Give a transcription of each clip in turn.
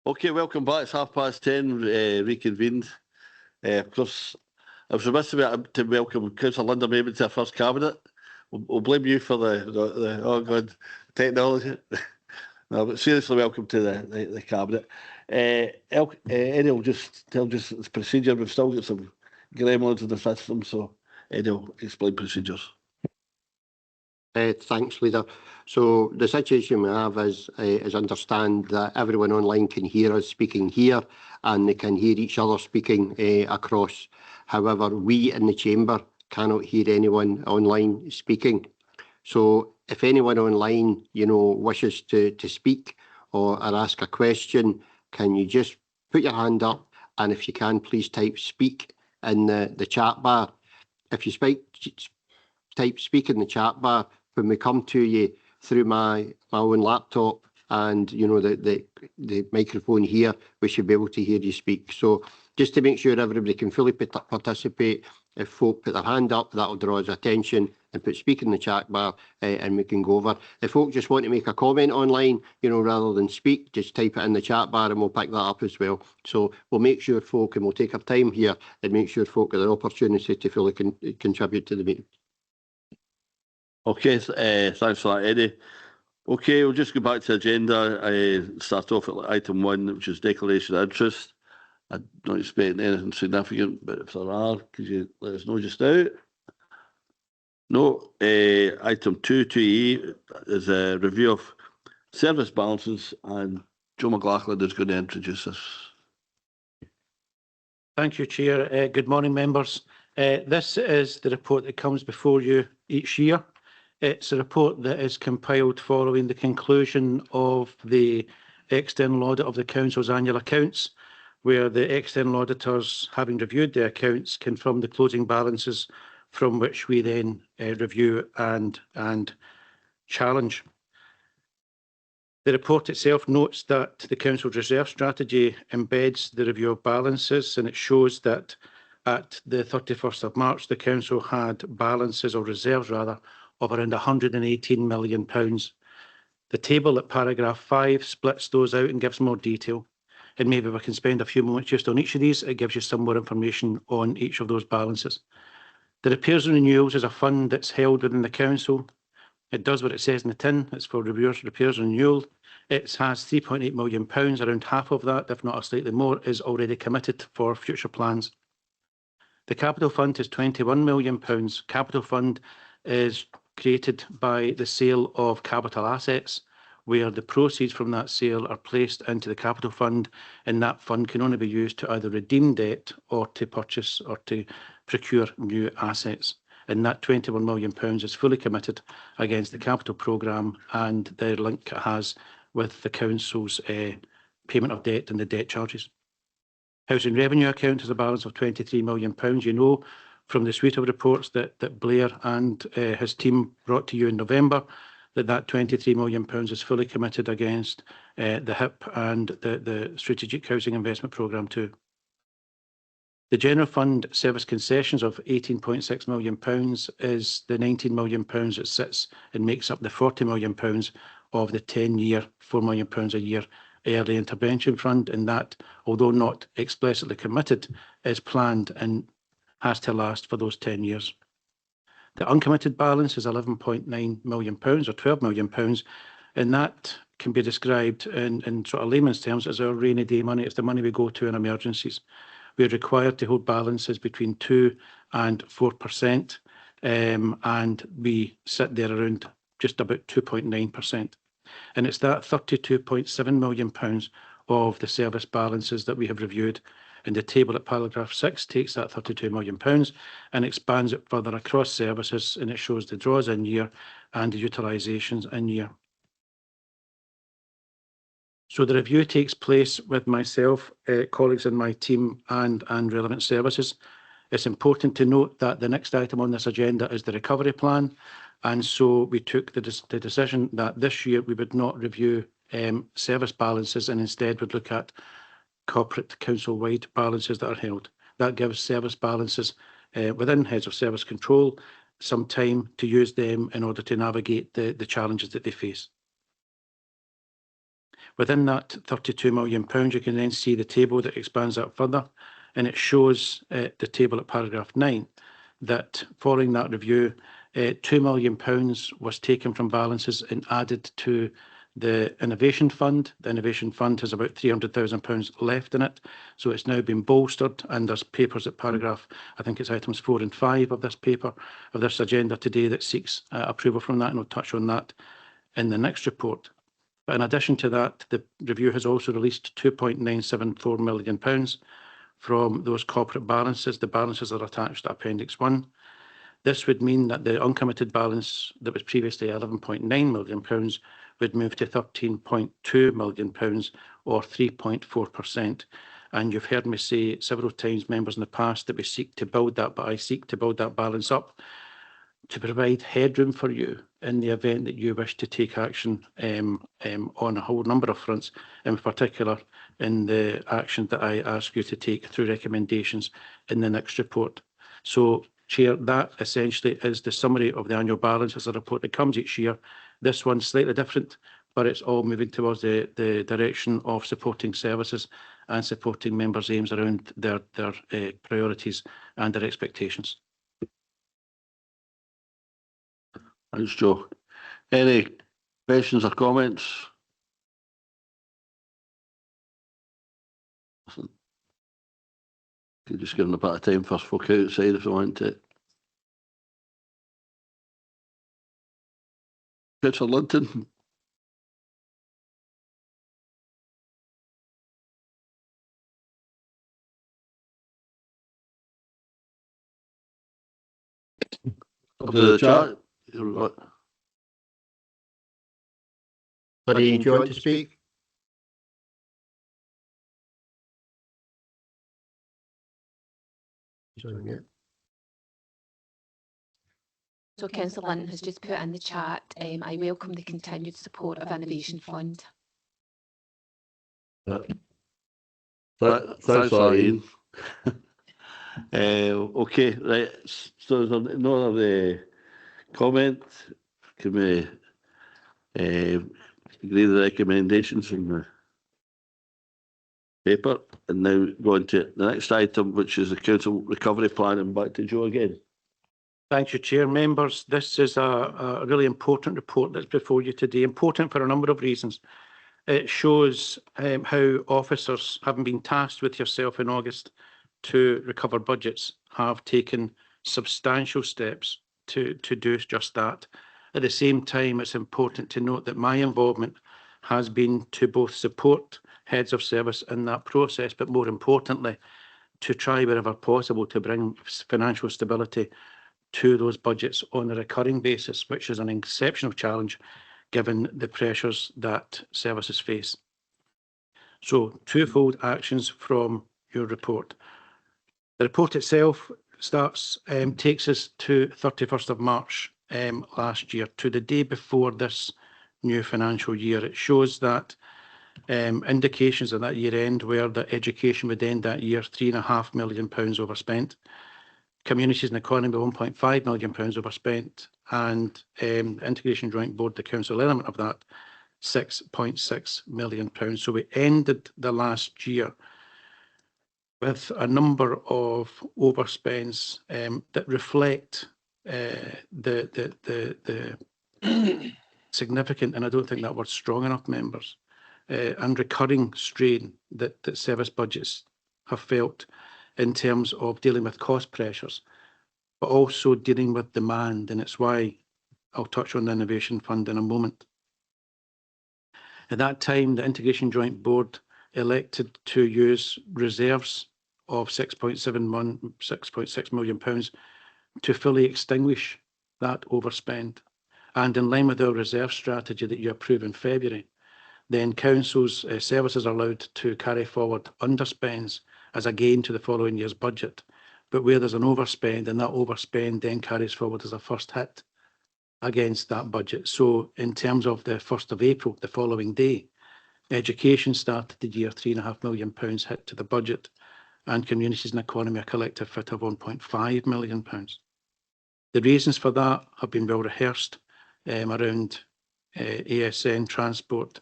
Okay, welcome back. It's 10:30, reconvened. Of course, I was remiss to welcome Councillor Linda Maitland to our first cabinet. We'll blame you for the oh god, technology. No, but seriously, welcome to the cabinet. Eddie will just tell just its procedure. We've still got some gremlins in the system, so Eddie will explain procedures. Thanks, Leader. So the situation we have is understand that everyone online can hear us speaking here and they can hear each other speaking across. However, we in the chamber cannot hear anyone online speaking. So if anyone online, wishes to speak or ask a question, can you just put your hand up, and if you can, please type speak in the chat bar. If you type speak in the chat bar, when we come to you through my own laptop and the microphone here, we should be able to hear you speak. So just to make sure everybody can fully participate, if folk put their hand up, that will draw us attention, and put speak in the chat bar and we can go over. If folk just want to make a comment online, rather than speak, just type it in the chat bar and we'll pick that up as well. So we'll make sure folk, and we'll take our time here and make sure folk get an opportunity to fully contribute to the meeting. Okay, thanks for that, Eddie. Okay, we'll just go back to the agenda. Start off at item 1, which is declaration of interest. I'm not expecting anything significant, but if there are, could you let us know just now? No. Item 2E is a review of service balances, and Joe McLaughlin is going to introduce this. Thank you, Chair. Good morning, members. This is the report that comes before you each year. It's a report that is compiled following the conclusion of the external audit of the Council's annual accounts, where the external auditors, having reviewed the accounts, confirm the closing balances, from which we then review and challenge. The report itself notes that the Council's reserve strategy embeds the review of balances, and it shows that at the 31st of March, the Council had balances, or reserves rather, of around £118 million. The table at paragraph 5 splits those out and gives more detail. And maybe we can spend a few moments just on each of these. It gives you some more information on each of those balances. The repairs and renewals is a fund that's held within the Council. It does what it says in the tin. It's for repairs and renewal. It has £3.8 million. Around half of that, if not slightly more, is already committed for future plans. The capital fund is £21 million. Capital fund is created by the sale of capital assets, where the proceeds from that sale are placed into the capital fund, and that fund can only be used to either redeem debt or to purchase or to procure new assets. And that £21 million is fully committed against the capital programme and the link it has with the Council's payment of debt and the debt charges. Housing revenue account has a balance of £23 million. You know from the suite of reports that Blair and his team brought to you in November, that £23 million is fully committed against the HIP and the Strategic Housing Investment Programme too. The General Fund service concessions of £18.6 million is the £19 million that sits and makes up the £40 million of the 10-year, £4 million a year early intervention fund, and that, although not explicitly committed, is planned and has to last for those 10 years. The uncommitted balance is £11.9 million or £12 million, and that can be described in sort of layman's terms as our rainy day money. It's the money we go to in emergencies. We're required to hold balances between 2 and 4%, and we sit there around just about 2.9%. And it's that £32.7 million of the service balances that we have reviewed. And the table at paragraph 6 takes that £32 million and expands it further across services, and it shows the draws in year and the utilisations in year. So the review takes place with myself, colleagues in my team and relevant services. It's important to note that the next item on this agenda is the recovery plan. And so we took the decision that this year we would not review service balances and instead would look at corporate council-wide balances that are held. That gives service balances within heads of service control some time to use them in order to navigate the challenges that they face. Within that £32 million, you can then see the table that expands that further, and it shows the table at paragraph 9 that following that review, £2 million was taken from balances and added to the Innovation Fund. The Innovation Fund has about £300,000 left in it, so it's now been bolstered, and there's papers at paragraph, I think it's items 4 and 5 of this paper, of this agenda today, that seeks approval from that, and we'll touch on that in the next report. But in addition to that, the review has also released £2.974 million from those corporate balances. The balances are attached to Appendix 1. This would mean that the uncommitted balance that was previously £11.9 million would move to £13.2 million, or 3.4%. And you've heard me say several times, members, in the past, that we seek to build that, but I seek to build that balance up to provide headroom for you in the event that you wish to take action on a whole number of fronts, in particular in the action that I ask you to take through recommendations in the next report. So, Chair, that essentially is the summary of the annual balance as a report that comes each year. This one's slightly different, but it's all moving towards the direction of supporting services and supporting members' aims around their priorities and their expectations. Thanks, Joe. Any questions or comments? Could just give them a bit of time for folk outside if they want to. Councillor Linton. Up to the chat. Sorry, do you want to speak? So Councillor Linton has just put in the chat, I welcome the continued support of Innovation Fund. Thanks for that, Ian. Okay, right. So there's no other comment. Can we agree the recommendations in the paper, and now go on to the next item, which is the Council Recovery Plan, and back to Joe again. Thank you, Chair. Members, this is a really important report that's before you today. Important for a number of reasons. It shows how officers, having been tasked with yourself in August to recover budgets, have taken substantial steps to do just that. At the same time, it's important to note that my involvement has been to both support heads of service in that process, but more importantly, to try wherever possible to bring financial stability to those budgets on a recurring basis, which is an exceptional challenge given the pressures that services face. So, twofold actions from your report. The report itself takes us to 31st of March last year, to the day before this new financial year. It shows that indications at that year end were that education would end that year £3.5 million overspent, communities and economy £1.5 million overspent, and Integration Joint Board, the council element of that, £6.6 million. So we ended the last year with a number of overspends that reflect the significant, and I don't think that word's strong enough, members, and recurring strain that service budgets have felt in terms of dealing with cost pressures, but also dealing with demand. And it's why I'll touch on the Innovation Fund in a moment. At that time, the Integration Joint Board elected to use reserves of £6.6 million to fully extinguish that overspend. And in line with our reserve strategy that you approved in February, then councils' services are allowed to carry forward underspends as a gain to the following year's budget. But where there's an overspend, and that overspend then carries forward as a first hit against that budget. So in terms of the 1st of April, the following day, education started the year £3.5 million hit to the budget, and communities and economy a collective hit of £1.5 million. The reasons for that have been well rehearsed around ASN, transport,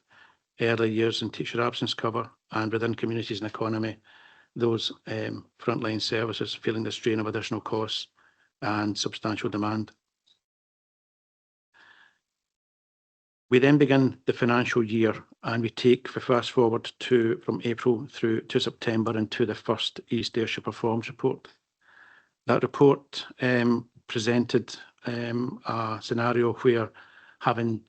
early years and teacher absence cover, and within communities and economy, those frontline services feeling the strain of additional costs and substantial demand. We then begin the financial year and we take the fast forward from April through to September into the first East Ayrshire Performance Report. That report presented a scenario where, having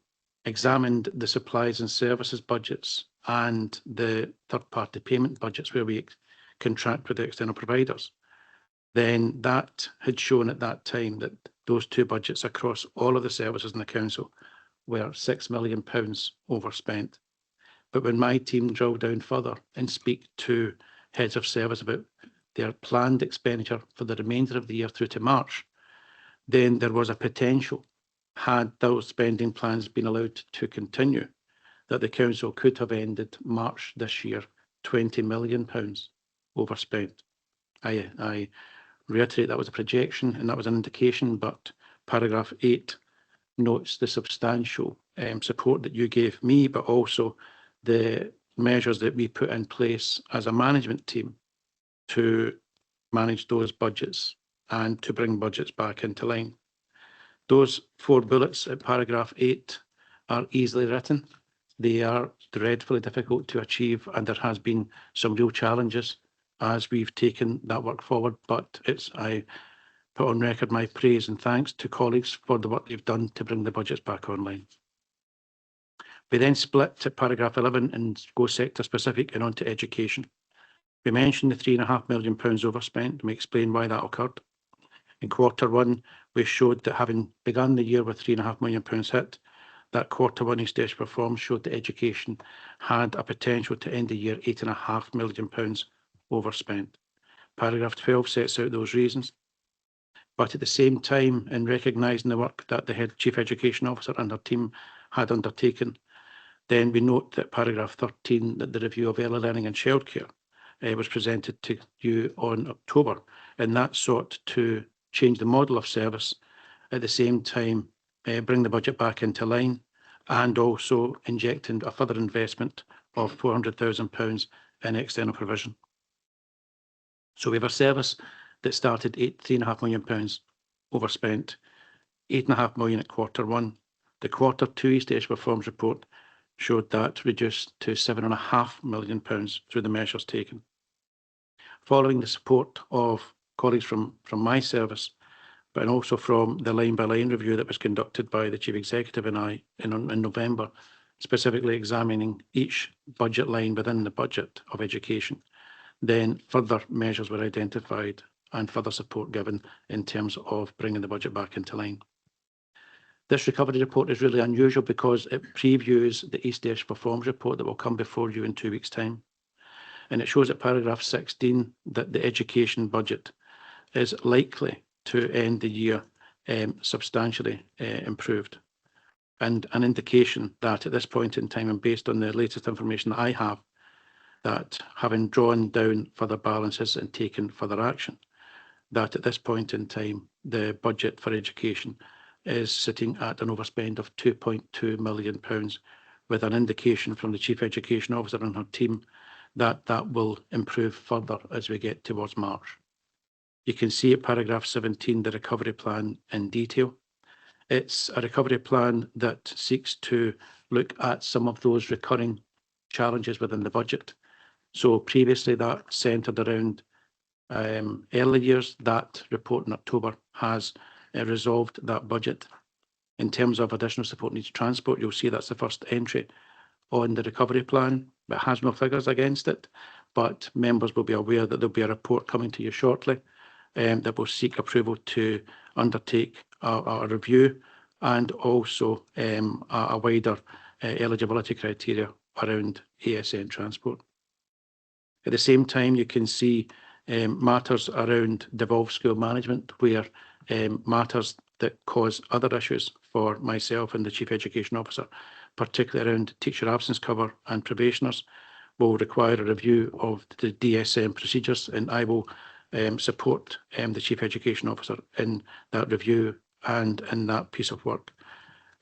examined the supplies and services budgets and the third-party payment budgets where we contract with the external providers, then that had shown at that time that those two budgets across all of the services in the council were £6 million overspent. But when my team drilled down further and speak to heads of service about their planned expenditure for the remainder of the year through to March, then there was a potential, had those spending plans been allowed to continue, that the council could have ended March this year £20 million overspent. I reiterate that was a projection and that was an indication, but paragraph 8 notes the substantial support that you gave me, but also the measures that we put in place as a management team to manage those budgets and to bring budgets back into line. Those 4 bullets at paragraph 8 are easily written. They are dreadfully difficult to achieve, and there has been some real challenges as we've taken that work forward, but I put on record my praise and thanks to colleagues for the work they've done to bring the budgets back online. We then split to paragraph 11 and go sector specific and on to education. We mentioned the £3.5 million overspent, and we explained why that occurred. In Q1, we showed that having begun the year with £3.5 million hit, that Q1 East Ayrshire Performance showed that education had a potential to end the year £8.5 million overspent. Paragraph 12 sets out those reasons. But at the same time, in recognising the work that the head chief education officer and her team had undertaken, then we note that paragraph 13, that the review of early learning and childcare was presented to you on October, and that sought to change the model of service, at the same time bring the budget back into line, and also injecting a further investment of £400,000 in external provision. So we have a service that started £3.5 million overspent, £8.5 million at Q1. The Q2 East Ayrshire Performance Report showed that reduced to £7.5 million through the measures taken. Following the support of colleagues from my service, but also from the line-by-line review that was conducted by the Chief Executive and I in November, specifically examining each budget line within the budget of education, then further measures were identified and further support given in terms of bringing the budget back into line. This recovery report is really unusual because it previews the East Ayrshire Performance Report that will come before you in 2 weeks' time. And it shows at paragraph 16 that the education budget is likely to end the year substantially improved. And an indication that at this point in time, and based on the latest information that I have, that having drawn down further balances and taken further action, that at this point in time, the budget for education is sitting at an overspend of £2.2 million, with an indication from the Chief Education Officer and her team that that will improve further as we get towards March. You can see at paragraph 17 the recovery plan in detail. It's a recovery plan that seeks to look at some of those recurring challenges within the budget. So previously that centred around early years. That report in October has resolved that budget. In terms of additional support needs transport, you'll see that's the first entry on the recovery plan. It has no figures against it, but members will be aware that there'll be a report coming to you shortly that will seek approval to undertake a review and also a wider eligibility criteria around ASN transport. At the same time, you can see matters around devolved school management, where matters that cause other issues for myself and the Chief Education Officer, particularly around teacher absence cover and probationers, will require a review of the DSM procedures, and I will support the Chief Education Officer in that review and in that piece of work.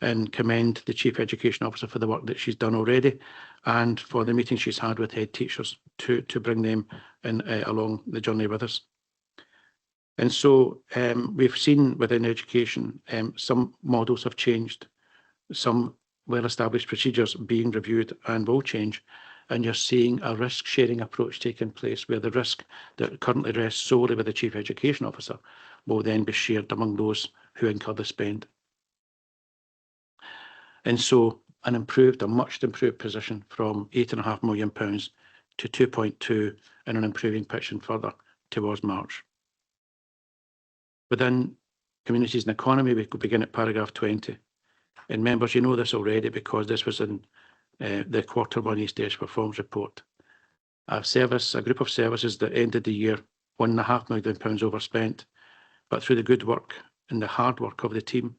and commend the Chief Education Officer for the work that she's done already and for the meetings she's had with head teachers to bring them in, along the journey with us. And so we've seen within education some models have changed, some well-established procedures being reviewed and will change, and you're seeing a risk-sharing approach taking place where the risk that currently rests solely with the Chief Education Officer will then be shared among those who incur the spend. And so a much improved position from £8.5 million to 2.2 and an improving position further towards March. Within communities and economy, we could begin at paragraph 20. And members, you know this already because this was in the Q1 East Ayrshire Performance Report. A group of services that ended the year £1.5 million overspent, but through the good work and the hard work of the team,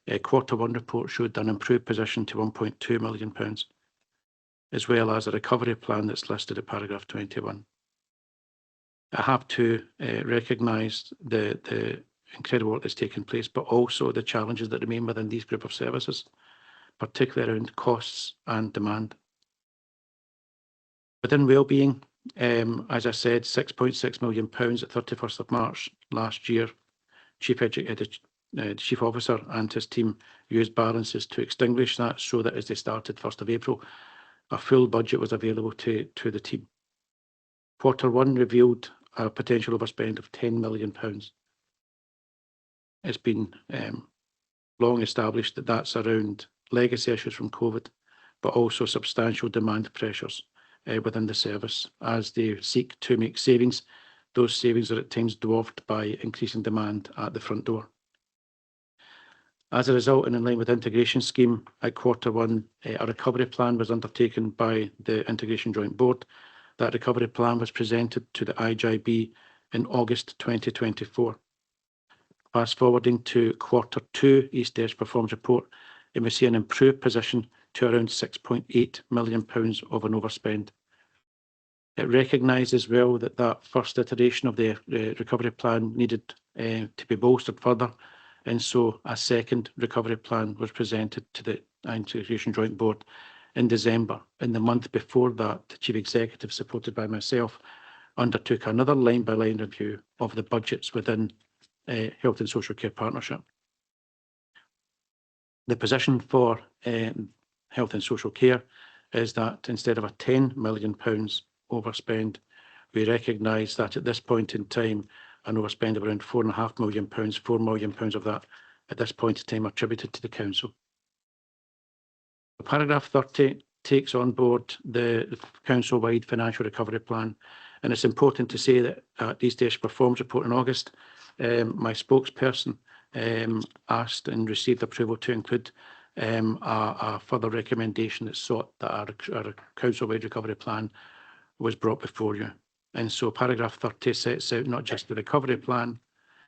Q1 report showed an improved position to £1.2 million, as well as a recovery plan that's listed at paragraph 21. I have to recognise the incredible work that's taken place, but also the challenges that remain within these group of services, particularly around costs and demand. Within wellbeing, as I said, £6.6 million at 31st of March last year. The Chief Officer and his team used balances to extinguish that so that as they started 1st of April, a full budget was available to the team. Q1 revealed a potential overspend of £10 million. It's been long established that that's around legacy issues from COVID, but also substantial demand pressures within the service as they seek to make savings. Those savings are at times dwarfed by increasing demand at the front door. As a result, and in line with the integration scheme, at Q1, a recovery plan was undertaken by the Integration Joint Board. That recovery plan was presented to the IJB in August 2024. Fast forwarding to Q2 East Ayrshire Performance Report, and we see an improved position to around £6.8 million of an overspend. It recognises well that that first iteration of the recovery plan needed to be bolstered further, and so a second recovery plan was presented to the Integration Joint Board in December. In the month before that, the Chief Executive, supported by myself, undertook another line-by-line review of the budgets within Health and Social Care Partnership. The position for Health and Social Care is that instead of a £10 million overspend, we recognise that at this point in time, an overspend of around £4.5 million, £4 million of that at this point in time attributed to the Council. Paragraph 30 takes on board the Council-wide Financial Recovery Plan, and it's important to say that at the East Ayrshire Performance Report in August, my spokesperson asked and received approval to include a further recommendation that sought that our Council-wide Recovery Plan was brought before you. And so paragraph 30 sets out not just the recovery plan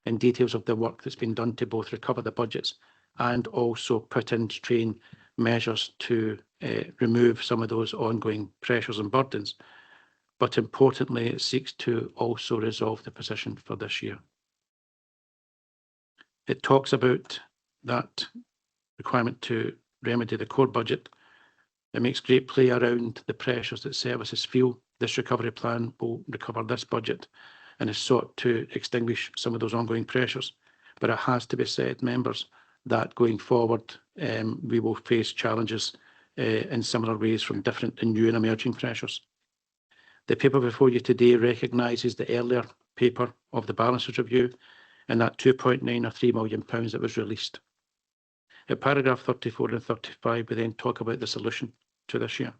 and details of the work that's been done to both recover the budgets and also put into train measures to remove some of those ongoing pressures and burdens. But importantly, it seeks to also resolve the position for this year. It talks about that requirement to remedy the core budget. It makes great play around the pressures that services feel. This recovery plan will recover this budget and is sought to extinguish some of those ongoing pressures. But it has to be said, members, that going forward, we will face challenges in similar ways from different and new and emerging pressures. The paper before you today recognises the earlier paper of the balances review and that £2.9 or £3 million that was released. At paragraph 34 and 35, we then talk about the solution to this year.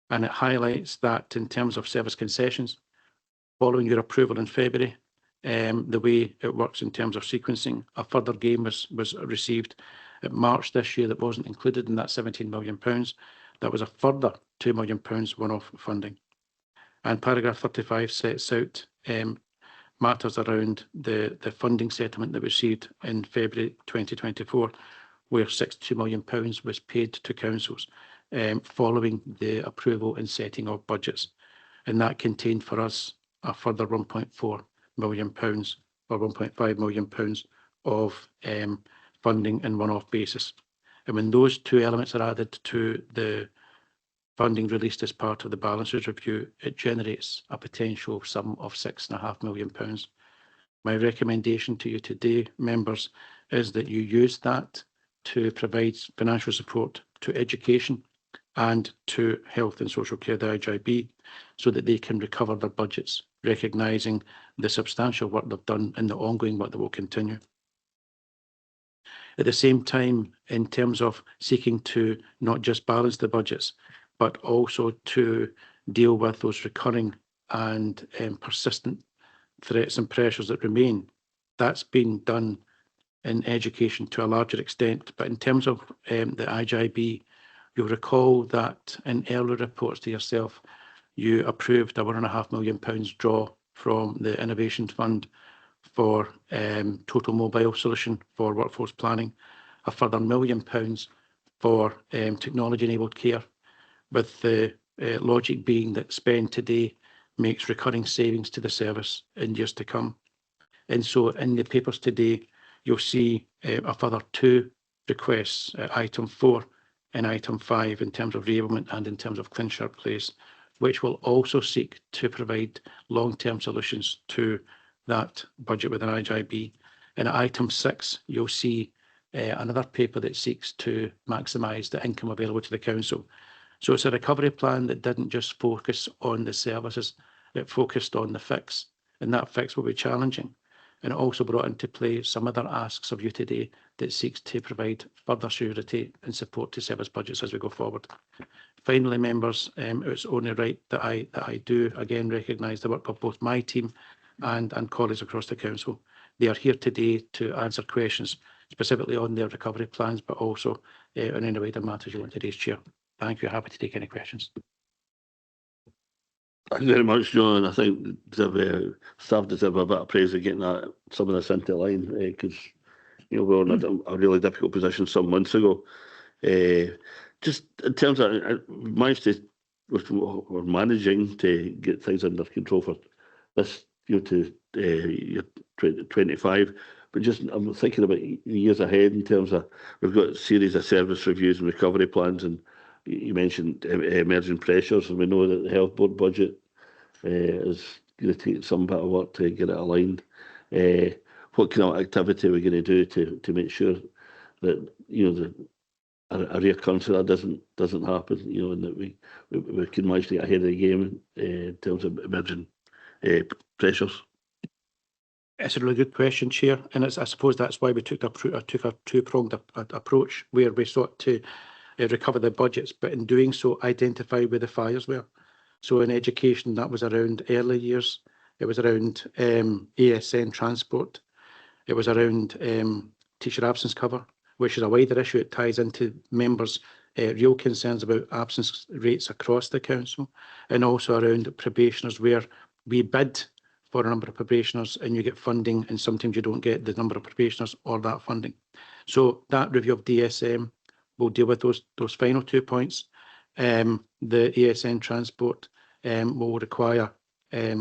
And it highlights that in terms of service concessions, following your approval in February, the way it works in terms of sequencing, a further gain was received in March this year that wasn't included in that £17 million. That was a further £2 million one-off funding. And paragraph 35 sets out matters around the funding settlement that we received in February 2024, where £62 million was paid to councils following the approval and setting of budgets. And that contained for us a further £1.4 million or £1.5 million of funding in one-off basis. And when those two elements are added to the funding released as part of the balances review, it generates a potential sum of £6.5 million. My recommendation to you today, members, is that you use that to provide financial support to education and to health and social care, the IJB, so that they can recover their budgets, recognising the substantial work they've done and the ongoing work that will continue. At the same time, in terms of seeking to not just balance the budgets, but also to deal with those recurring and persistent threats and pressures that remain, that's been done in education to a larger extent. But in terms of the IJB, you'll recall that in earlier reports to yourself, you approved a £1.5 million draw from the Innovation Fund for total mobile solution for workforce planning, a further £1 million for technology-enabled care, with the logic being that spend today makes recurring savings to the service in years to come. And so in the papers today, you'll see a further two requests, item 4 and item 5, in terms of reablement and in terms of Clean Sharp Place, which will also seek to provide long-term solutions to that budget within IJB. And at item 6, you'll see another paper that seeks to maximise the income available to the council. So it's a recovery plan that didn't just focus on the services, it focused on the fix, and that fix will be challenging. And it also brought into play some other asks of you today that seeks to provide further surety and support to service budgets as we go forward. Finally, members, it's only right that I do again recognise the work of both my team and colleagues across the council. They are here today to answer questions specifically on their recovery plans, but also on any wider matters you want to raise, Chair. Thank you. Happy to take any questions. Thank you very much, John. I think staff deserve a bit of praise for getting some of this into line, because we were in a really difficult position some months ago. Just in terms of, we're managing to get things under control for this to year 2025. But just I'm thinking about years ahead in terms of, we've got a series of service reviews and recovery plans, and you mentioned emerging pressures, and we know that the health board budget is going to take some bit of work to get it aligned. What kind of activity are we going to do to make sure that a reoccurrence of that doesn't happen, and that we can manage to get ahead of the game in terms of emerging pressures? It's a really good question, Chair, and I suppose that's why we took a two-pronged approach, where we sought to recover the budgets, but in doing so, identify where the fires were. So in education, that was around early years. It was around ASN transport. It was around teacher absence cover, which is a wider issue. It ties into members' real concerns about absence rates across the council, and also around probationers, where we bid for a number of probationers and you get funding, and sometimes you don't get the number of probationers or that funding. So that review of DSM will deal with those final 2 points. The ASN transport will require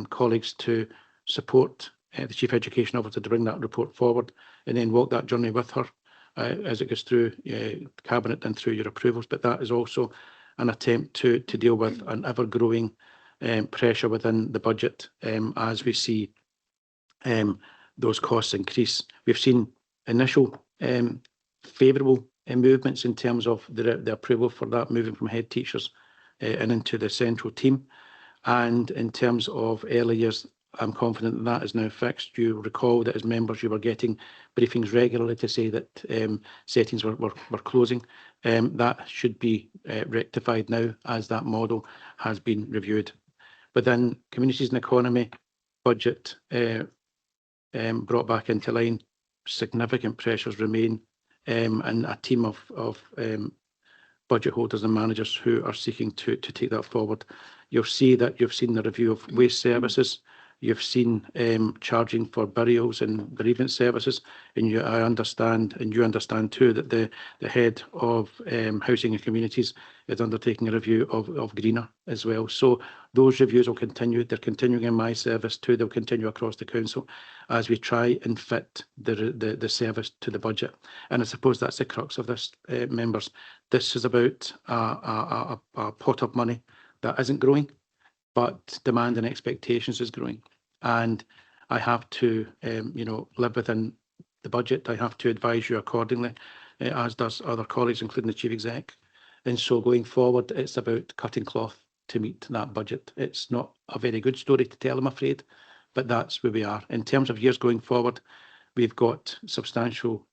colleagues to support the Chief Education Officer to bring that report forward, and then walk that journey with her as it goes through Cabinet and through your approvals. But that is also an attempt to deal with an ever-growing pressure within the budget as we see those costs increase. We've seen initial favourable movements in terms of the approval for that moving from head teachers and into the central team. And in terms of early years, I'm confident that is now fixed. You recall that as members, you were getting briefings regularly to say that settings were closing. That should be rectified now, as that model has been reviewed. Within communities and economy, budget brought back into line, significant pressures remain, and a team of budget holders and managers who are seeking to take that forward. You'll see that you've seen the review of waste services. you've seen charging for burials and bereavement services, and I understand, and you understand too, that the head of housing and communities is undertaking a review of Greener as well. So those reviews will continue. They're continuing in my service too. They'll continue across the council as we try and fit the service to the budget. And I suppose that's the crux of this, members. This is about a pot of money that isn't growing, but demand and expectations is growing. And I have to, live within the budget. I have to advise you accordingly, as does other colleagues, including the Chief Exec. And so going forward, it's about cutting cloth to meet that budget. It's not a very good story to tell, I'm afraid, but that's where we are. In terms of years going forward, we've got substantial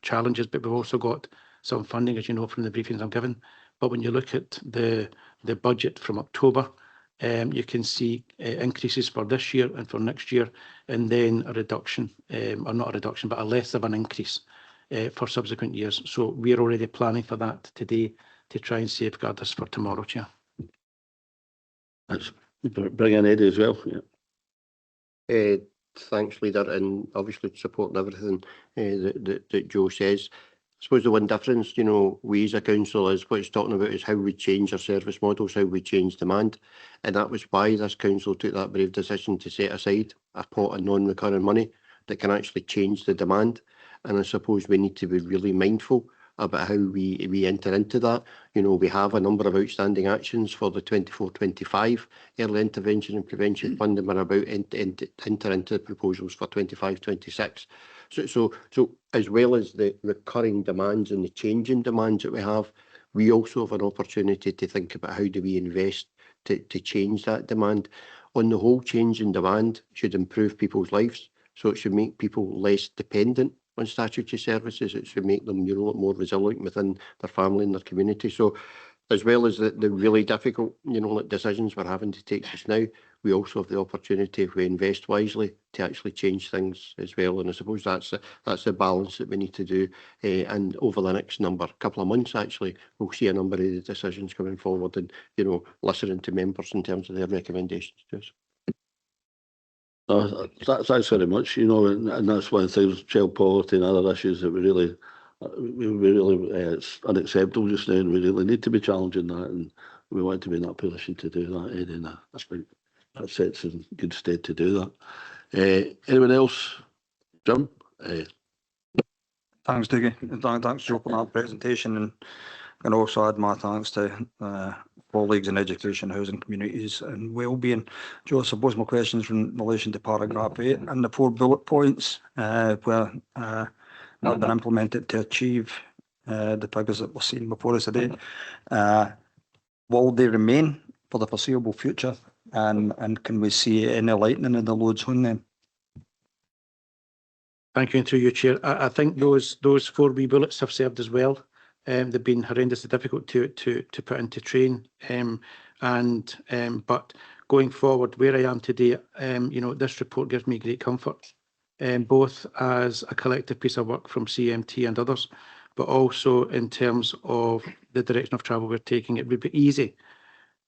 challenges, but we've also got some funding, as you know, from the briefings I'm given. But when you look at the budget from October, you can see increases for this year and for next year, and then a reduction, or not a reduction, but a less of an increase for subsequent years. So we're already planning for that today to try and safeguard us for tomorrow, Chair. That's brilliant, Eddie, as well. Yeah. Thanks, Leader, and obviously supporting everything that Joe says. I suppose the one difference, we as a council is what it's talking about is how we change our service models, how we change demand. And that was why this council took that brave decision to set aside a pot of non-recurring money that can actually change the demand. And I suppose we need to be really mindful about how we enter into that. We have a number of outstanding actions for the 24-25 early intervention and prevention fund, and we're about to enter into proposals for 25-26. So as well as the recurring demands and the changing demands that we have, we also have an opportunity to think about how do we invest to change that demand. On the whole, change in demand should improve people's lives. So it should make people less dependent on statutory services. It should make them more resilient within their family and their community. So as well as the really difficult decisions we're having to take just now, we also have the opportunity, if we invest wisely, to actually change things as well. And I suppose that's the balance that we need to do. And over the next couple of months, actually, we'll see a number of the decisions coming forward, and listening to members in terms of their recommendations to us. Thanks very much. And that's one of the things, child poverty and other issues that we really it's unacceptable just now, and we really need to be challenging that, and we want to be in that position to do that, Eddie, and that sets in good stead to do that. Anyone else? Jim? Thanks, Dougie. Thanks, Joe, for that presentation, and can also add my thanks to colleagues in education, housing, communities and wellbeing. Joe, I suppose my question is in relation to paragraph 8 and the 4 bullet points where have been implemented to achieve the figures that we're seeing before us today. Will they remain for the foreseeable future, and can we see any lightening in the loads on them? Thank you, and through you, Chair. I think those 4 wee bullets have served as well. They've been horrendously difficult to put into train, but going forward, where I am today, this report gives me great comfort, both as a collective piece of work from CMT and others, but also in terms of the direction of travel we're taking. It would be easy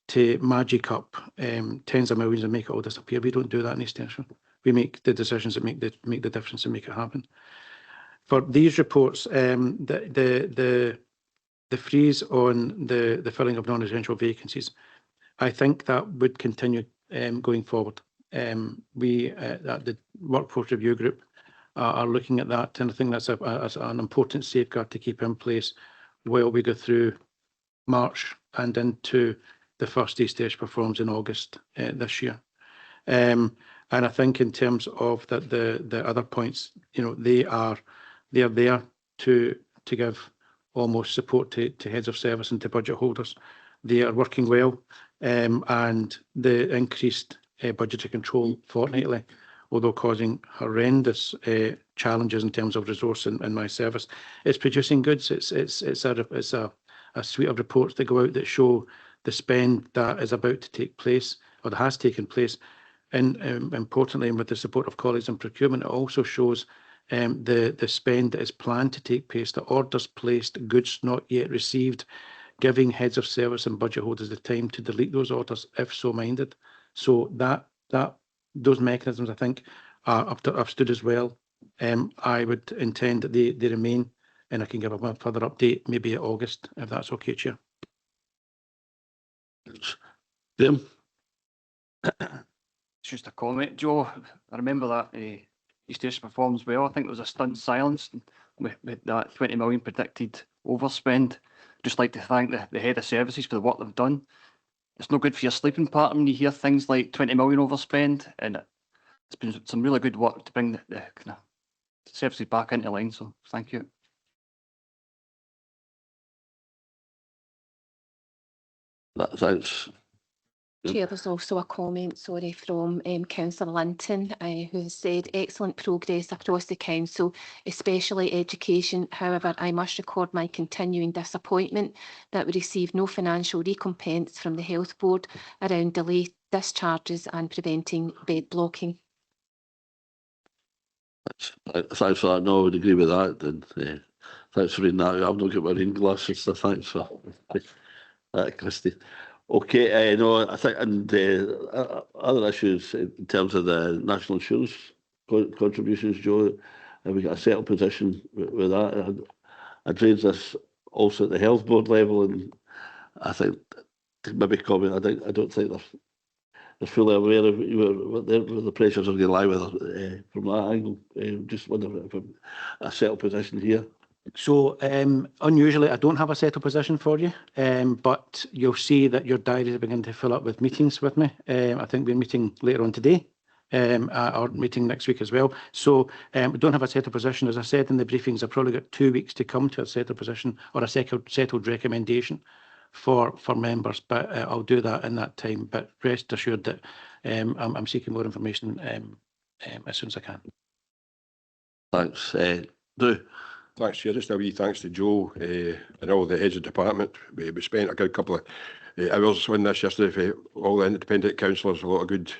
to magic up tens of millions and make it all disappear. We don't do that in East Ayrshire. We make the decisions that make the difference and make it happen. For these reports, the freeze on the filling of non-essential vacancies, I think that would continue going forward. We at the Workforce Review Group are looking at that, and I think that's an important safeguard to keep in place while we go through March and into the first East Ayrshire performs in August this year. And I think in terms of the other points, they are there to give almost support to heads of service and to budget holders. They are working well, and the increased budgetary control fortnightly, although causing horrendous challenges in terms of resource in my service, it's producing goods. It's a suite of reports that go out that show the spend that is about to take place or that has taken place, and importantly, and with the support of colleagues in procurement, it also shows the spend that is planned to take place, the orders placed, goods not yet received, giving heads of service and budget holders the time to delete those orders if so minded. So that those mechanisms, I think, are have stood as well. I would intend that they remain, and I can give a further update maybe at August, if that's okay, Chair. Graham? It's just a comment, Joe. I remember that East Ayrshire performs well. I think there was a stunned silence with that 20 million predicted overspend. Just like to thank the head of services for the work they've done. It's no good for your sleeping pattern when you hear things like 20 million overspend, and it's been some really good work to bring the kind of services back into line. So thank you. Thanks. Chair, there's also a comment, sorry, from Councillor Linton, who has said excellent progress across the council, especially education. However, I must record my continuing disappointment that we received no financial recompense from the Health Board around delayed discharges and preventing bed blocking. Thanks for that. No, I would agree with that. And thanks for reading that. I've not got my reading glasses, so thanks for that, Christy. Okay, no, I think, and other issues in terms of the national insurance contributions, Joe, we got a settled position with that. I'd raised this also at the Health Board level, and I think maybe comment. I don't think they're fully aware of what the pressures are going to lie with from that angle. Just wonder if a settled position here. So unusually, I don't have a settled position for you, but you'll see that your diaries are beginning to fill up with meetings with me. I think we're meeting later on today, or meeting next week as well. So we don't have a settled position. As I said in the briefings, I've probably got 2 weeks to come to a settled position or a settled recommendation for members, but I'll do that in that time. But rest assured that I'm seeking more information as soon as I can. Thanks. Drew. Thanks, Chair. Just a wee thanks to Joe and all the heads of department. We spent a good couple of hours on this yesterday for all the independent councillors. A lot of good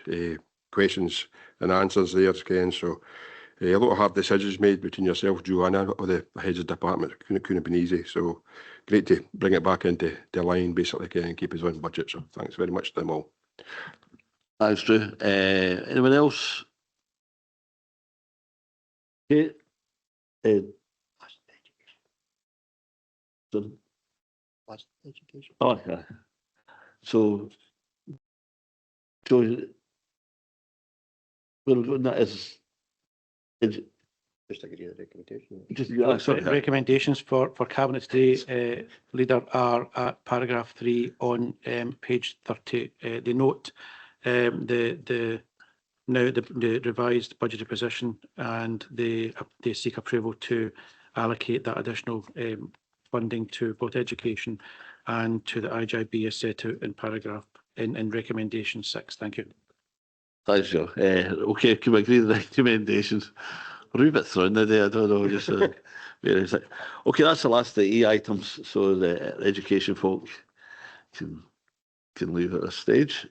questions and answers there, Ken. So a lot of hard decisions made between yourself, Joe, and all the heads of department. Couldn't have been easy. So great to bring it back into the line, basically, Ken, and keep us on budget. So thanks very much to them all. Thanks, Drew. Anyone else? Okay. Education. Oh, yeah. So, Joe, we're going that is Just agree with the recommendation. just sorry. Recommendations for Cabinet today, Leader, are at paragraph 3 on page 30. They note the revised budgetary position, and they seek approval to allocate that additional funding to both education and to the IGB as set out in paragraph in recommendation 6. Thank you. Thanks, Joe. Okay, can we agree with the recommendations? We're a bit thrown today, I don't know. Just okay, that's the last of the E items. So the education folk can leave at this stage.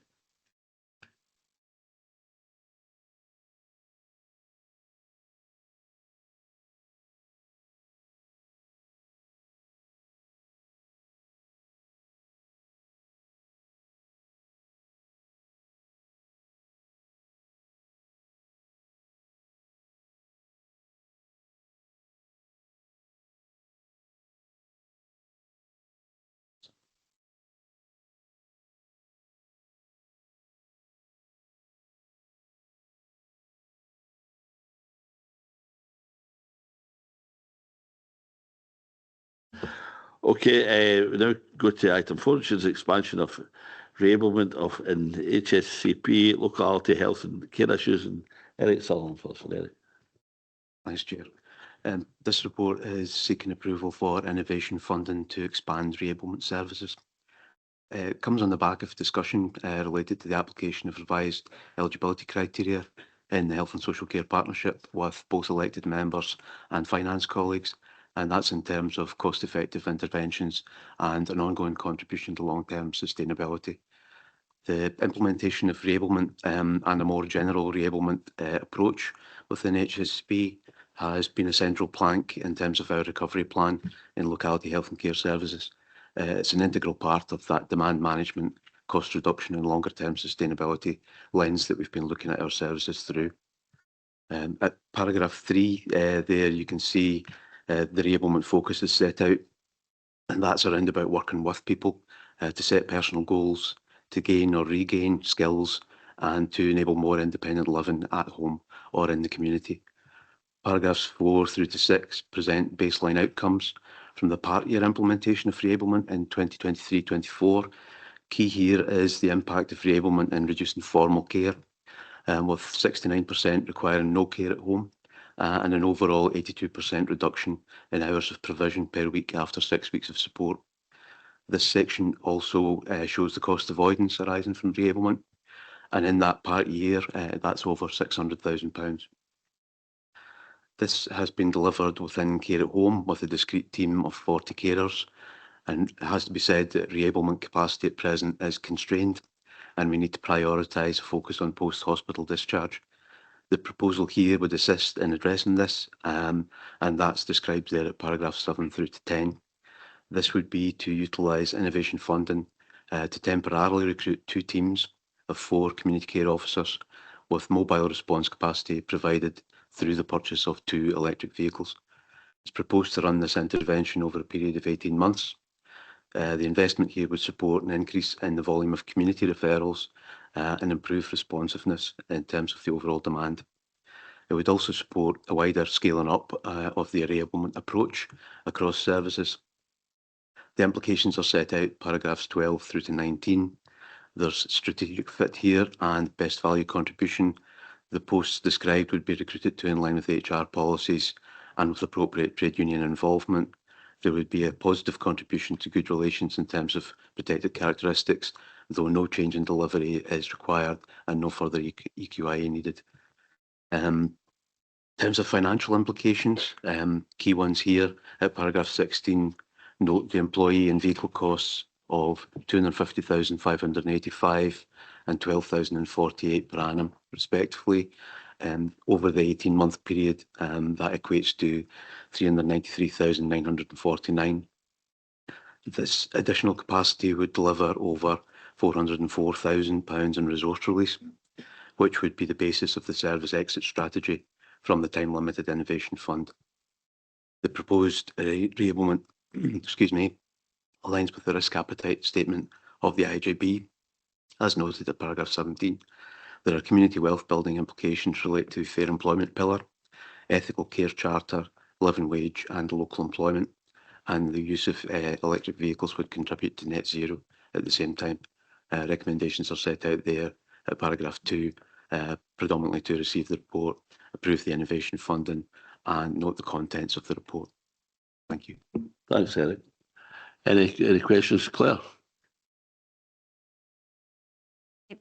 Okay, we now go to item 4, which is the expansion of reablement of in HSCP, locality health and care issues, and Eric Sullivan for us. Eric. Thanks, Chair. This report is seeking approval for innovation funding to expand reablement services. It comes on the back of discussion related to the application of revised eligibility criteria in the Health and Social Care Partnership with both elected members and finance colleagues, and that's in terms of cost-effective interventions and an ongoing contribution to long-term sustainability. The implementation of reablement and a more general reablement approach within HSP has been a central plank in terms of our recovery plan in locality health and care services. It's an integral part of that demand management cost reduction and longer term sustainability lens that we've been looking at our services through. At paragraph 3, there you can see the reablement focus is set out, and that's around about working with people to set personal goals, to gain or regain skills, and to enable more independent living at home or in the community. Paragraphs 4 through to 6 present baseline outcomes from the part-year implementation of reablement in 2023-24. Key here is the impact of reablement in reducing formal care, with 69% requiring no care at home, and an overall 82% reduction in hours of provision per week after 6 weeks of support. This section also shows the cost avoidance arising from reablement, and in that part year, that's over £600,000. This has been delivered within care at home with a discrete team of 40 carers, and it has to be said that reablement capacity at present is constrained, and we need to prioritise a focus on post-hospital discharge. The proposal here would assist in addressing this, and that's described there at paragraphs 7 through to 10. This would be to utilise innovation funding to temporarily recruit 2 teams of 4 community care officers with mobile response capacity provided through the purchase of 2 electric vehicles. It's proposed to run this intervention over a period of 18 months. The investment here would support an increase in the volume of community referrals and improve responsiveness in terms of the overall demand. It would also support a wider scaling up of the reablement approach across services. The implications are set out paragraphs 12 through to 19. There's strategic fit here and best value contribution. The posts described would be recruited to in line with HR policies and with appropriate trade union involvement. There would be a positive contribution to good relations in terms of protected characteristics, though no change in delivery is required and no further EQIA needed. In terms of financial implications, key ones here at paragraph 16, note the employee and vehicle costs of £250,585 and £12,048 per annum, respectively. Over the 18-month period, that equates to £393,949. This additional capacity would deliver over £404,000 in resource release, which would be the basis of the service exit strategy from the time-limited innovation fund. The proposed reablement, aligns with the risk appetite statement of the IJB, as noted at paragraph 17. There are community wealth building implications related to fair employment pillar, ethical care charter, living wage and local employment, and the use of electric vehicles would contribute to net zero at the same time. Recommendations are set out there at paragraph 2, predominantly to receive the report, approve the innovation funding and note the contents of the report. Thank you. Thanks, Eric. Any questions, Claire?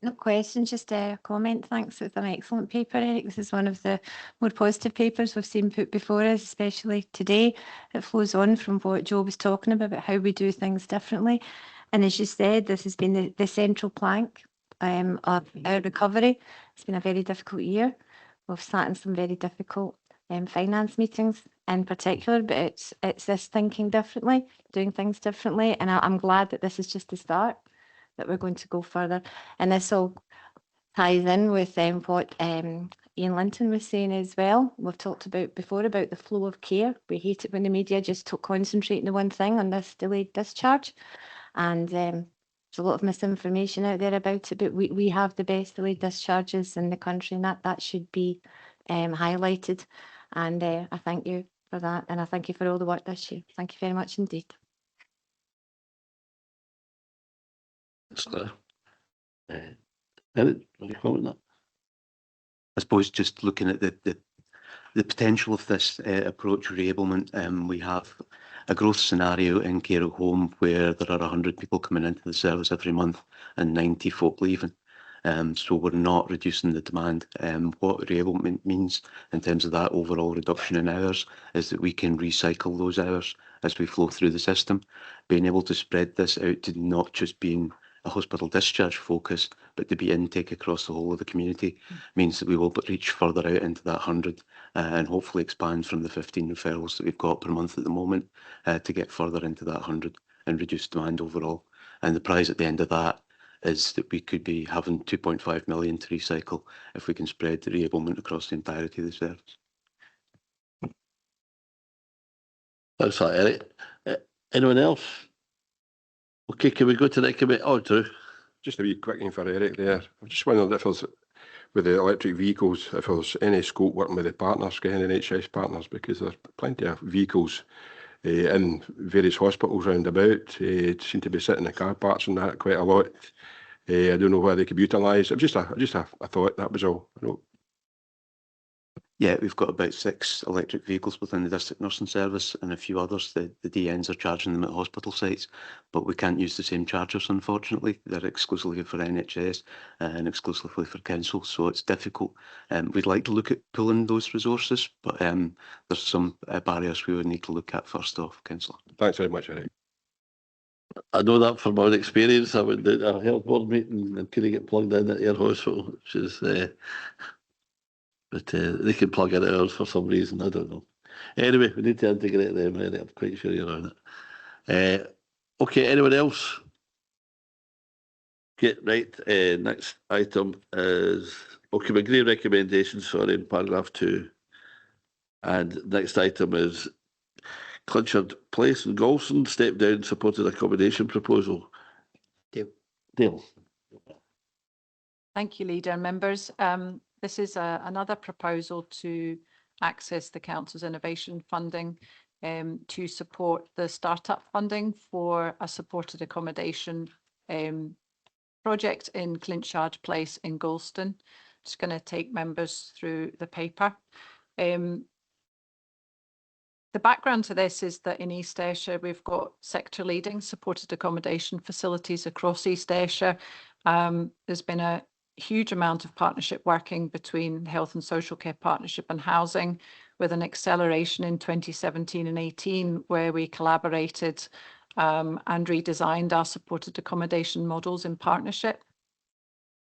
No questions, just a comment. Thanks. It's an excellent paper, Eric. This is one of the more positive papers we've seen put before us, especially today. It flows on from what Joe was talking about how we do things differently. And as you said, this has been the central plank of our recovery. It's been a very difficult year. We've sat in some very difficult finance meetings in particular, but it's this thinking differently, doing things differently. And I'm glad that this is just the start, that we're going to go further. And this all ties in with what Ian Linton was saying as well. We've talked about before about the flow of care. We hate it when the media just concentrating on one thing, on this delayed discharge. And there's a lot of misinformation out there about it, but we have the best delayed discharges in the country, and that should be highlighted. And I thank you for that, and I thank you for all the work this year. Thank you very much indeed. Thanks, Claire. Eric, any comment on that? I suppose just looking at the potential of this approach reablement, we have a growth scenario in care at home where there are 100 people coming into the service every month and 90 folk leaving. So we're not reducing the demand. What reablement means in terms of that overall reduction in hours is that we can recycle those hours as we flow through the system. Being able to spread this out to not just being a hospital discharge focus, but to be intake across the whole of the community means that we will reach further out into that 100 and hopefully expand from the 15 referrals that we've got per month at the moment to get further into that 100 and reduce demand overall. And the prize at the end of that is that we could be having 2.5 million to recycle if we can spread the reablement across the entirety of the service. Thanks for that, Eric. Anyone else? Okay, can we go to the committee? Oh, Drew. Just a wee quick thing for Eric there. I just wondered if there's, with the electric vehicles, if there's any scope working with the partners, getting NHS partners, because there's plenty of vehicles in various hospitals round about, seem to be sitting in car parks and that quite a lot. I don't know where they could be utilised. It was just a thought, that was all. Yeah, we've got about 6 electric vehicles within the district nursing service and a few others. The DNs are charging them at hospital sites, but we can't use the same chargers, unfortunately. They're exclusively for NHS and exclusively for council, so it's difficult. We'd like to look at pulling those resources, but there's some barriers we would need to look at first off, Councillor. Thanks very much, Eric. I know that from my own experience. I went to a health board meeting and couldn't get plugged in at Ayr Hospital, which is... but they can plug in ours for some reason, I don't know. Anyway, we need to integrate them, Eric. I'm quite sure you're on it. Okay, anyone else? Okay, right. Next item is, okay, we agree recommendations, sorry, in paragraph 2. And next item is Clinchard Place in Galston, step down supported accommodation proposal. Dale. Thank you, Leader and members. This is another proposal to access the Council's innovation funding to support the startup funding for a supported accommodation project in Clinchard Place in Galston. Just going to take members through the paper. The background to this is that in East Ayrshire, we've got sector leading supported accommodation facilities across East Ayrshire. There's been a huge amount of partnership working between Health and Social Care Partnership and Housing, with an acceleration in 2017 and 18 where we collaborated and redesigned our supported accommodation models in partnership.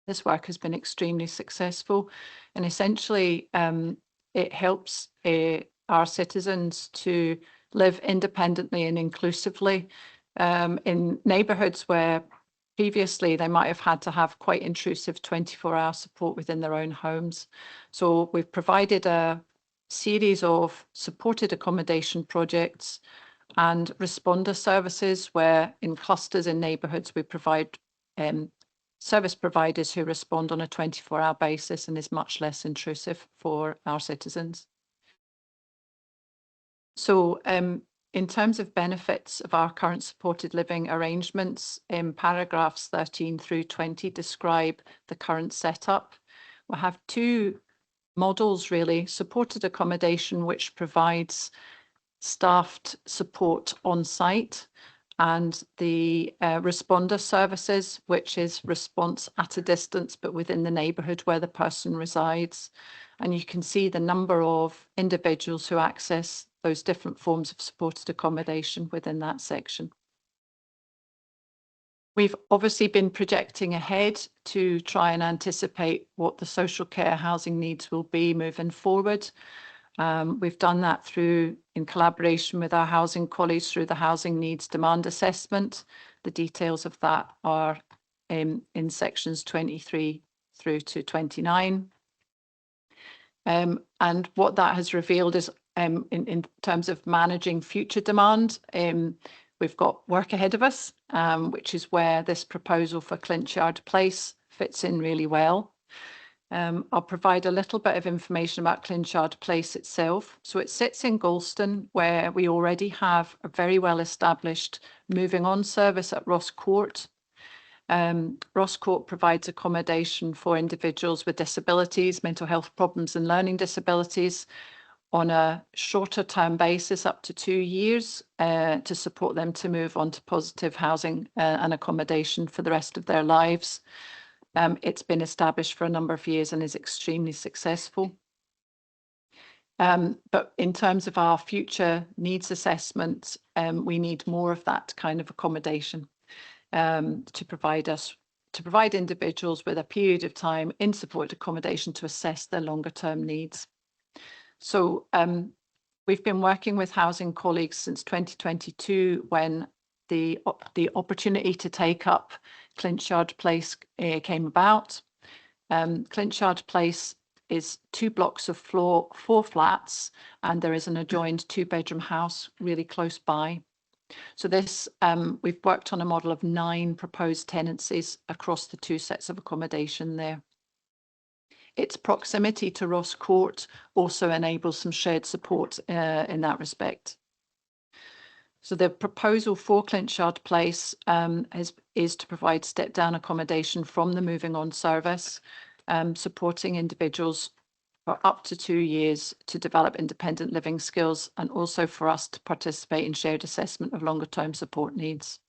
This work has been extremely successful, and essentially it helps our citizens to live independently and inclusively in neighbourhoods where previously they might have had to have quite intrusive 24-hour support within their own homes. So we've provided a series of supported accommodation projects and responder services where in clusters in neighbourhoods we provide service providers who respond on a 24-hour basis and is much less intrusive for our citizens. So in terms of benefits of our current supported living arrangements, in paragraphs 13 through 20 describe the current setup. We have 2 models really: supported accommodation, which provides staffed support on site, and the responder services, which is response at a distance but within the neighbourhood where the person resides. And you can see the number of individuals who access those different forms of supported accommodation within that section. We've obviously been projecting ahead to try and anticipate what the social care housing needs will be moving forward. We've done that in collaboration with our housing colleagues through the housing needs demand assessment. The details of that are in sections 23 through to 29. And what that has revealed is in terms of managing future demand, we've got work ahead of us, which is where this proposal for Clinchard Place fits in really well. I'll provide a little bit of information about Clinchard Place itself. So it sits in Galston, where we already have a very well established moving on service at Ross Court. Ross Court provides accommodation for individuals with disabilities, mental health problems and learning disabilities on a shorter term basis up to 2 years to support them to move on to positive housing and accommodation for the rest of their lives. It's been established for a number of years and is extremely successful. But in terms of our future needs assessment, we need more of that kind of accommodation to provide individuals with a period of time in supported accommodation to assess their longer term needs. So we've been working with housing colleagues since 2022 when the opportunity to take up Clinchard Place came about. Clinchard Place is 2 blocks of floor, 4 flats, and there is an adjoined 2-bedroom house really close by. So this, we've worked on a model of 9 proposed tenancies across the 2 sets of accommodation there. Its proximity to Ross Court also enables some shared support in that respect. So the proposal for Clinchard Place is to provide step-down accommodation from the moving on service, supporting individuals for up to 2 years to develop independent living skills, and also for us to participate in shared assessment of longer term support needs.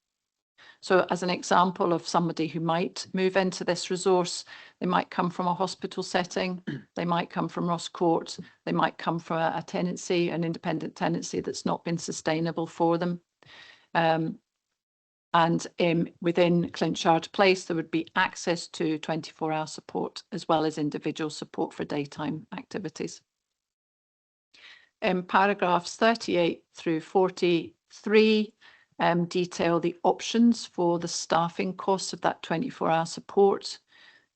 So as an example of somebody who might move into this resource, they might come from a hospital setting, they might come from Ross Court, they might come from a tenancy, an independent tenancy that's not been sustainable for them. Within Clinchard Place, there would be access to 24-hour support as well as individual support for daytime activities. Paragraphs 38 through 43 detail the options for the staffing costs of that 24-hour support.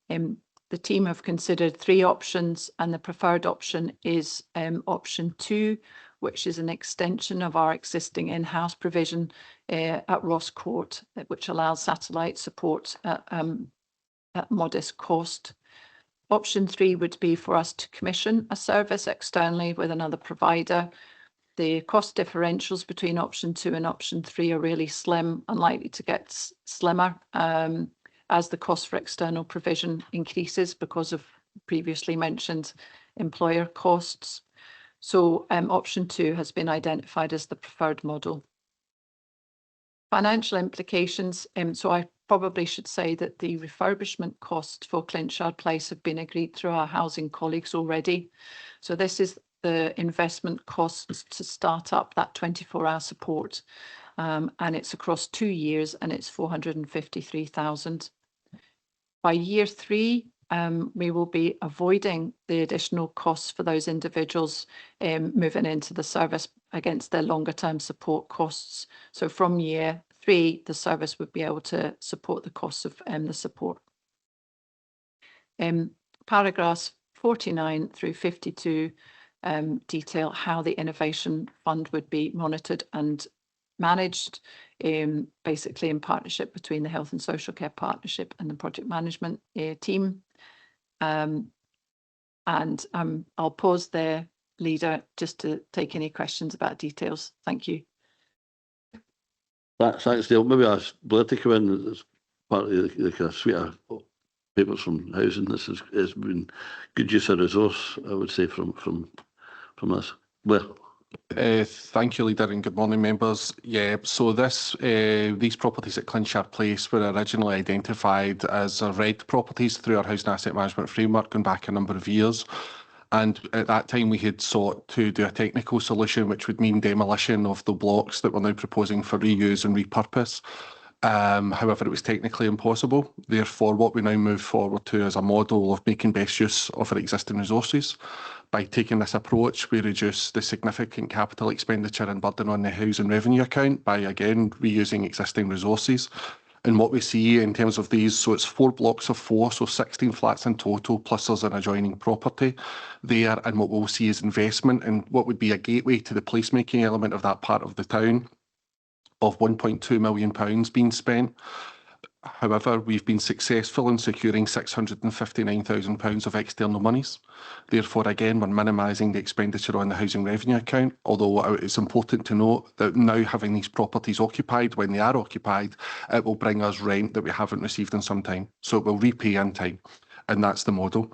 The team have considered 3 options, and the preferred option is option 2, which is an extension of our existing in-house provision at Ross Court, which allows satellite support at modest cost. Option 3 would be for us to commission a service externally with another provider. The cost differentials between option 2 and option 3 are really slim, unlikely to get slimmer as the cost for external provision increases because of previously mentioned employer costs. So option 2 has been identified as the preferred model. Financial implications. So I probably should say that the refurbishment costs for Clinchard Place have been agreed through our housing colleagues already. So this is the investment costs to start up that 24-hour support. And it's across 2 years, and it's 453,000. By year 3, we will be avoiding the additional costs for those individuals moving into the service against their longer term support costs. So from year 3, the service would be able to support the costs of the support. Paragraphs 49 through 52 detail how the Innovation Fund would be monitored and managed, basically in partnership between the Health and Social Care Partnership and the project management team. And I'll pause there, Leader, just to take any questions about details. Thank you. Thanks, Neil. Maybe ask Blair to come in as part of the kind of suite of papers from housing. This has been good use of resource, I would say, from this. Blair. Thank you, Leader, and good morning, members. Yeah, so these properties at Clinchard Place were originally identified as red properties through our housing asset management framework going back a number of years. And at that time, we had sought to do a technical solution, which would mean demolition of the blocks that we're now proposing for reuse and repurpose. However, it was technically impossible. Therefore, what we now move forward to is a model of making best use of our existing resources. By taking this approach, we reduce the significant capital expenditure and burden on the housing revenue account by, again, reusing existing resources. And what we see in terms of these, so it's 4 blocks of 4, so 16 flats in total, plus there's an adjoining property there. And what we'll see is investment in what would be a gateway to the placemaking element of that part of the town of £1.2 million being spent. However, we've been successful in securing £659,000 of external monies. Therefore, again, we're minimising the expenditure on the housing revenue account, although it's important to note that now having these properties occupied, when they are occupied, it will bring us rent that we haven't received in some time. So it will repay in time, and that's the model.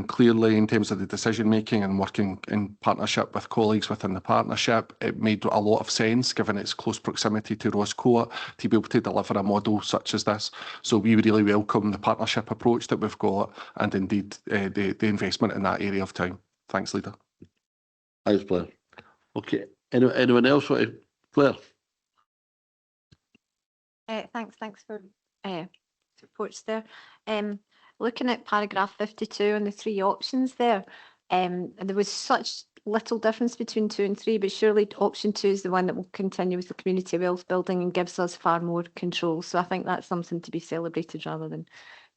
Clearly, in terms of the decision making and working in partnership with colleagues within the partnership, it made a lot of sense, given its close proximity to Ross Court, to be able to deliver a model such as this. So we really welcome the partnership approach that we've got, and indeed the investment in that area of town. Thanks, Leader. Thanks, Blair. Okay, anyone else? Blair? Thanks for reports there. Looking at paragraph 52 and the 3 options there, there was such little difference between 2 and 3, but surely option 2 is the one that will continue with the community wealth building and gives us far more control. So I think that's something to be celebrated rather than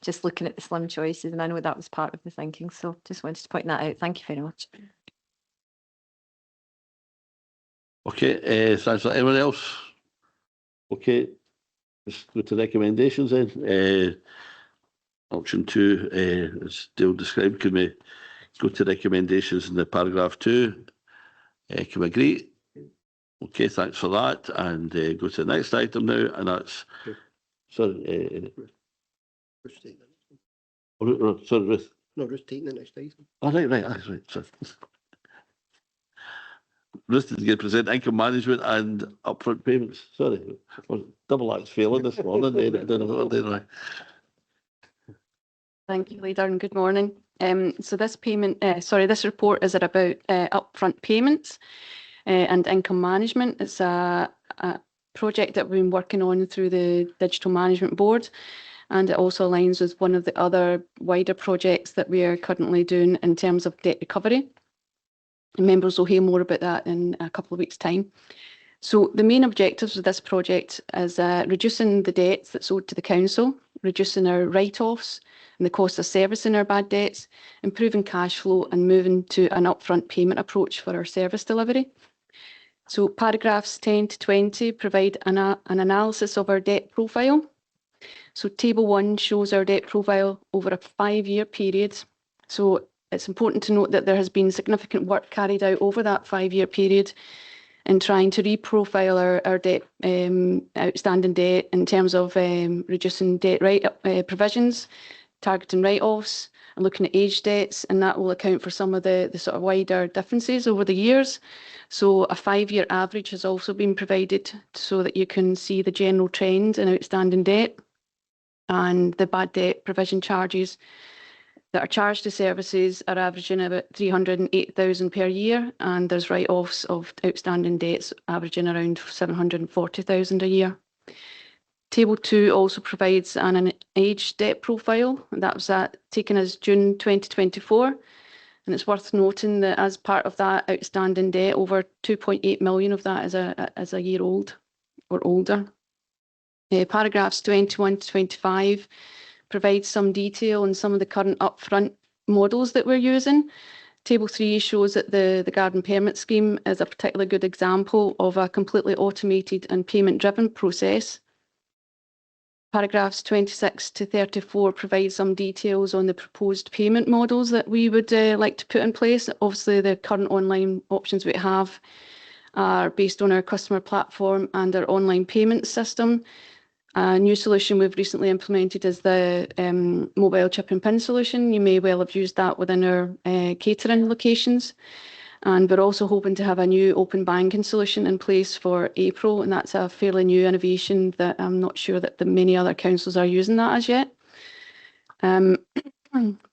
just looking at the slim choices. And I know that was part of the thinking. So just wanted to point that out. Thank you very much. Okay, thanks. Anyone else? Okay, let's go to recommendations then. Option 2 is still described. Can we go to recommendations in the paragraph 2? Can we agree? Okay, thanks for that. And go to the next item now, and that's sorry. Sorry, Ruth. No, Ruth taking the next item. Oh, right. Sorry. Ruth is going to present income management and upfront payments. Sorry, double axe failing this morning. Thank you, Leader, and good morning. So this this report is about upfront payments and income management. It's a project that we've been working on through the Digital Management Board, and it also aligns with one of the other wider projects that we are currently doing in terms of debt recovery. Members will hear more about that in a couple of weeks' time. So the main objectives of this project is reducing the debts that's owed to the council, reducing our write-offs and the cost of servicing our bad debts, improving cash flow and moving to an upfront payment approach for our service delivery. So paragraphs 10 to 20 provide an analysis of our debt profile. So table 1 shows our debt profile over a 5-year period. So it's important to note that there has been significant work carried out over that 5-year period in trying to reprofile our debt, outstanding debt in terms of reducing debt provisions, targeting write-offs, and looking at age debts, and that will account for some of the sort of wider differences over the years. So a 5-year average has also been provided so that you can see the general trend in outstanding debt and the bad debt provision charges that are charged to services are averaging about 308,000 per year, and there's write-offs of outstanding debts averaging around 740,000 a year. Table 2 also provides an age debt profile, and that was taken as June 2024, and it's worth noting that as part of that outstanding debt, over 2.8 million of that is a year old or older. Paragraphs 21 to 25 provide some detail on some of the current upfront models that we're using. Table 3 shows that the garden permit scheme is a particularly good example of a completely automated and payment-driven process. Paragraphs 26 to 34 provide some details on the proposed payment models that we would like to put in place. Obviously, the current online options we have are based on our customer platform and our online payment system. A new solution we've recently implemented is the mobile chip and pin solution. You may well have used that within our catering locations. And we're also hoping to have a new open banking solution in place for April, and that's a fairly new innovation that I'm not sure that many other councils are using that as yet.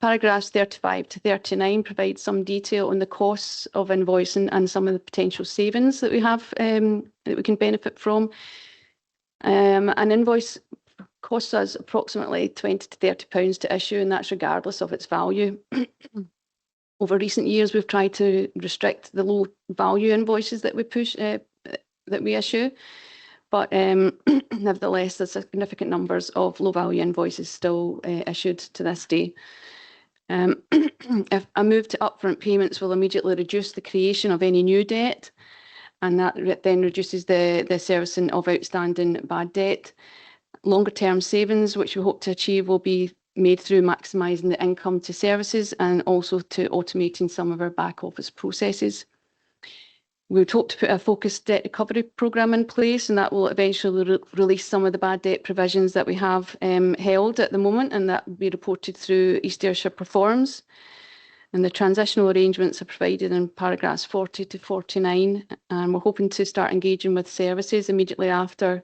Paragraphs 35 to 39 provide some detail on the costs of invoicing and some of the potential savings that we have that we can benefit from. An invoice costs us approximately £20 to £30 to issue, and that's regardless of its value. Over recent years, we've tried to restrict the low value invoices that we issue, but nevertheless, there's significant numbers of low value invoices still issued to this day. If a move to upfront payments will immediately reduce the creation of any new debt, and that then reduces the servicing of outstanding bad debt. Longer term savings, which we hope to achieve, will be made through maximising the income to services and also to automating some of our back office processes. We would hope to put a focused debt recovery programme in place, and that will eventually release some of the bad debt provisions that we have held at the moment, and that will be reported through East Ayrshire Performs. And the transitional arrangements are provided in paragraphs 40 to 49, and we're hoping to start engaging with services immediately after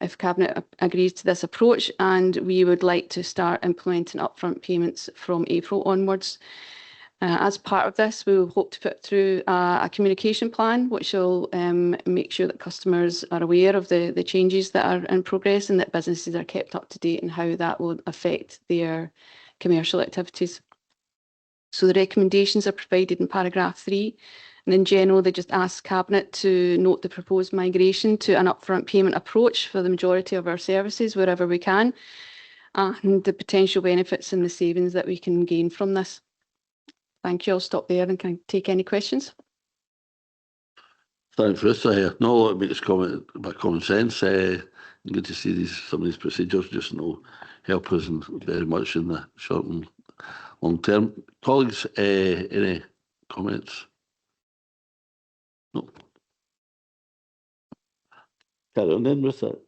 if Cabinet agrees to this approach, and we would like to start implementing upfront payments from April onwards. As part of this, we will hope to put through a communication plan which will make sure that customers are aware of the changes that are in progress and that businesses are kept up to date and how that will affect their commercial activities. So the recommendations are provided in paragraph 3. And in general, they just ask Cabinet to note the proposed migration to an upfront payment approach for the majority of our services wherever we can, and the potential benefits and the savings that we can gain from this. Thank you. I'll stop there and can take any questions. Thanks, Ruth. No, a lot about this comment about common sense. Good to see some of these procedures just help us very much in the short and long term. Colleagues, any comments? No. Carry on then with that.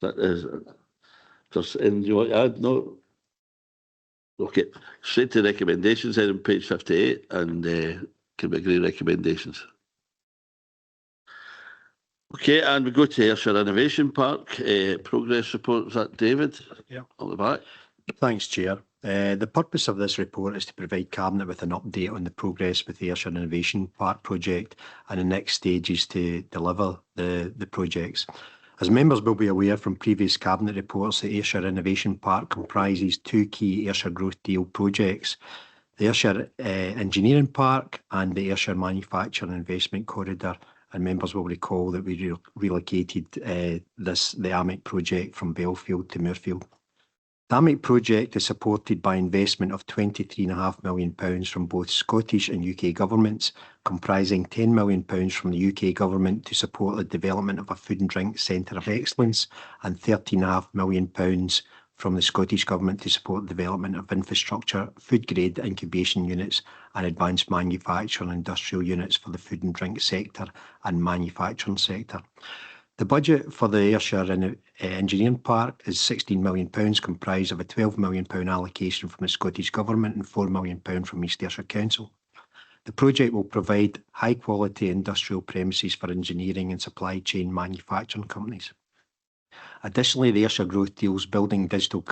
That is just anything you want to add? No. Okay, straight to recommendations then on page 58, and can we agree recommendations? Okay, and we go to Ayrshire Innovation Park progress report. Is that David? Yeah. On the back. Thanks, Chair. The purpose of this report is to provide Cabinet with an update on the progress with the Ayrshire Innovation Park project and the next stages to deliver the projects. As members will be aware from previous Cabinet reports, the Ayrshire Innovation Park comprises 2 key Ayrshire Growth Deal projects, the Ayrshire Engineering Park and the Ayrshire Manufacturing Investment Corridor. And members will recall that we relocated the AMIC project from Belfield to Moorfield. The AMIC project is supported by investment of £23.5 million from both Scottish and UK governments, comprising £10 million from the UK government to support the development of a food and drink centre of excellence and £13.5 million from the Scottish Government to support the development of infrastructure, food-grade incubation units and advanced manufacturing industrial units for the food and drink sector and manufacturing sector. The budget for the Ayrshire Engineering Park is £16 million, comprised of a £12 million allocation from the Scottish Government and £4 million from East Ayrshire Council. The project will provide high-quality industrial premises for engineering and supply chain manufacturing companies. Additionally, the Ayrshire Growth Deal's Building Digital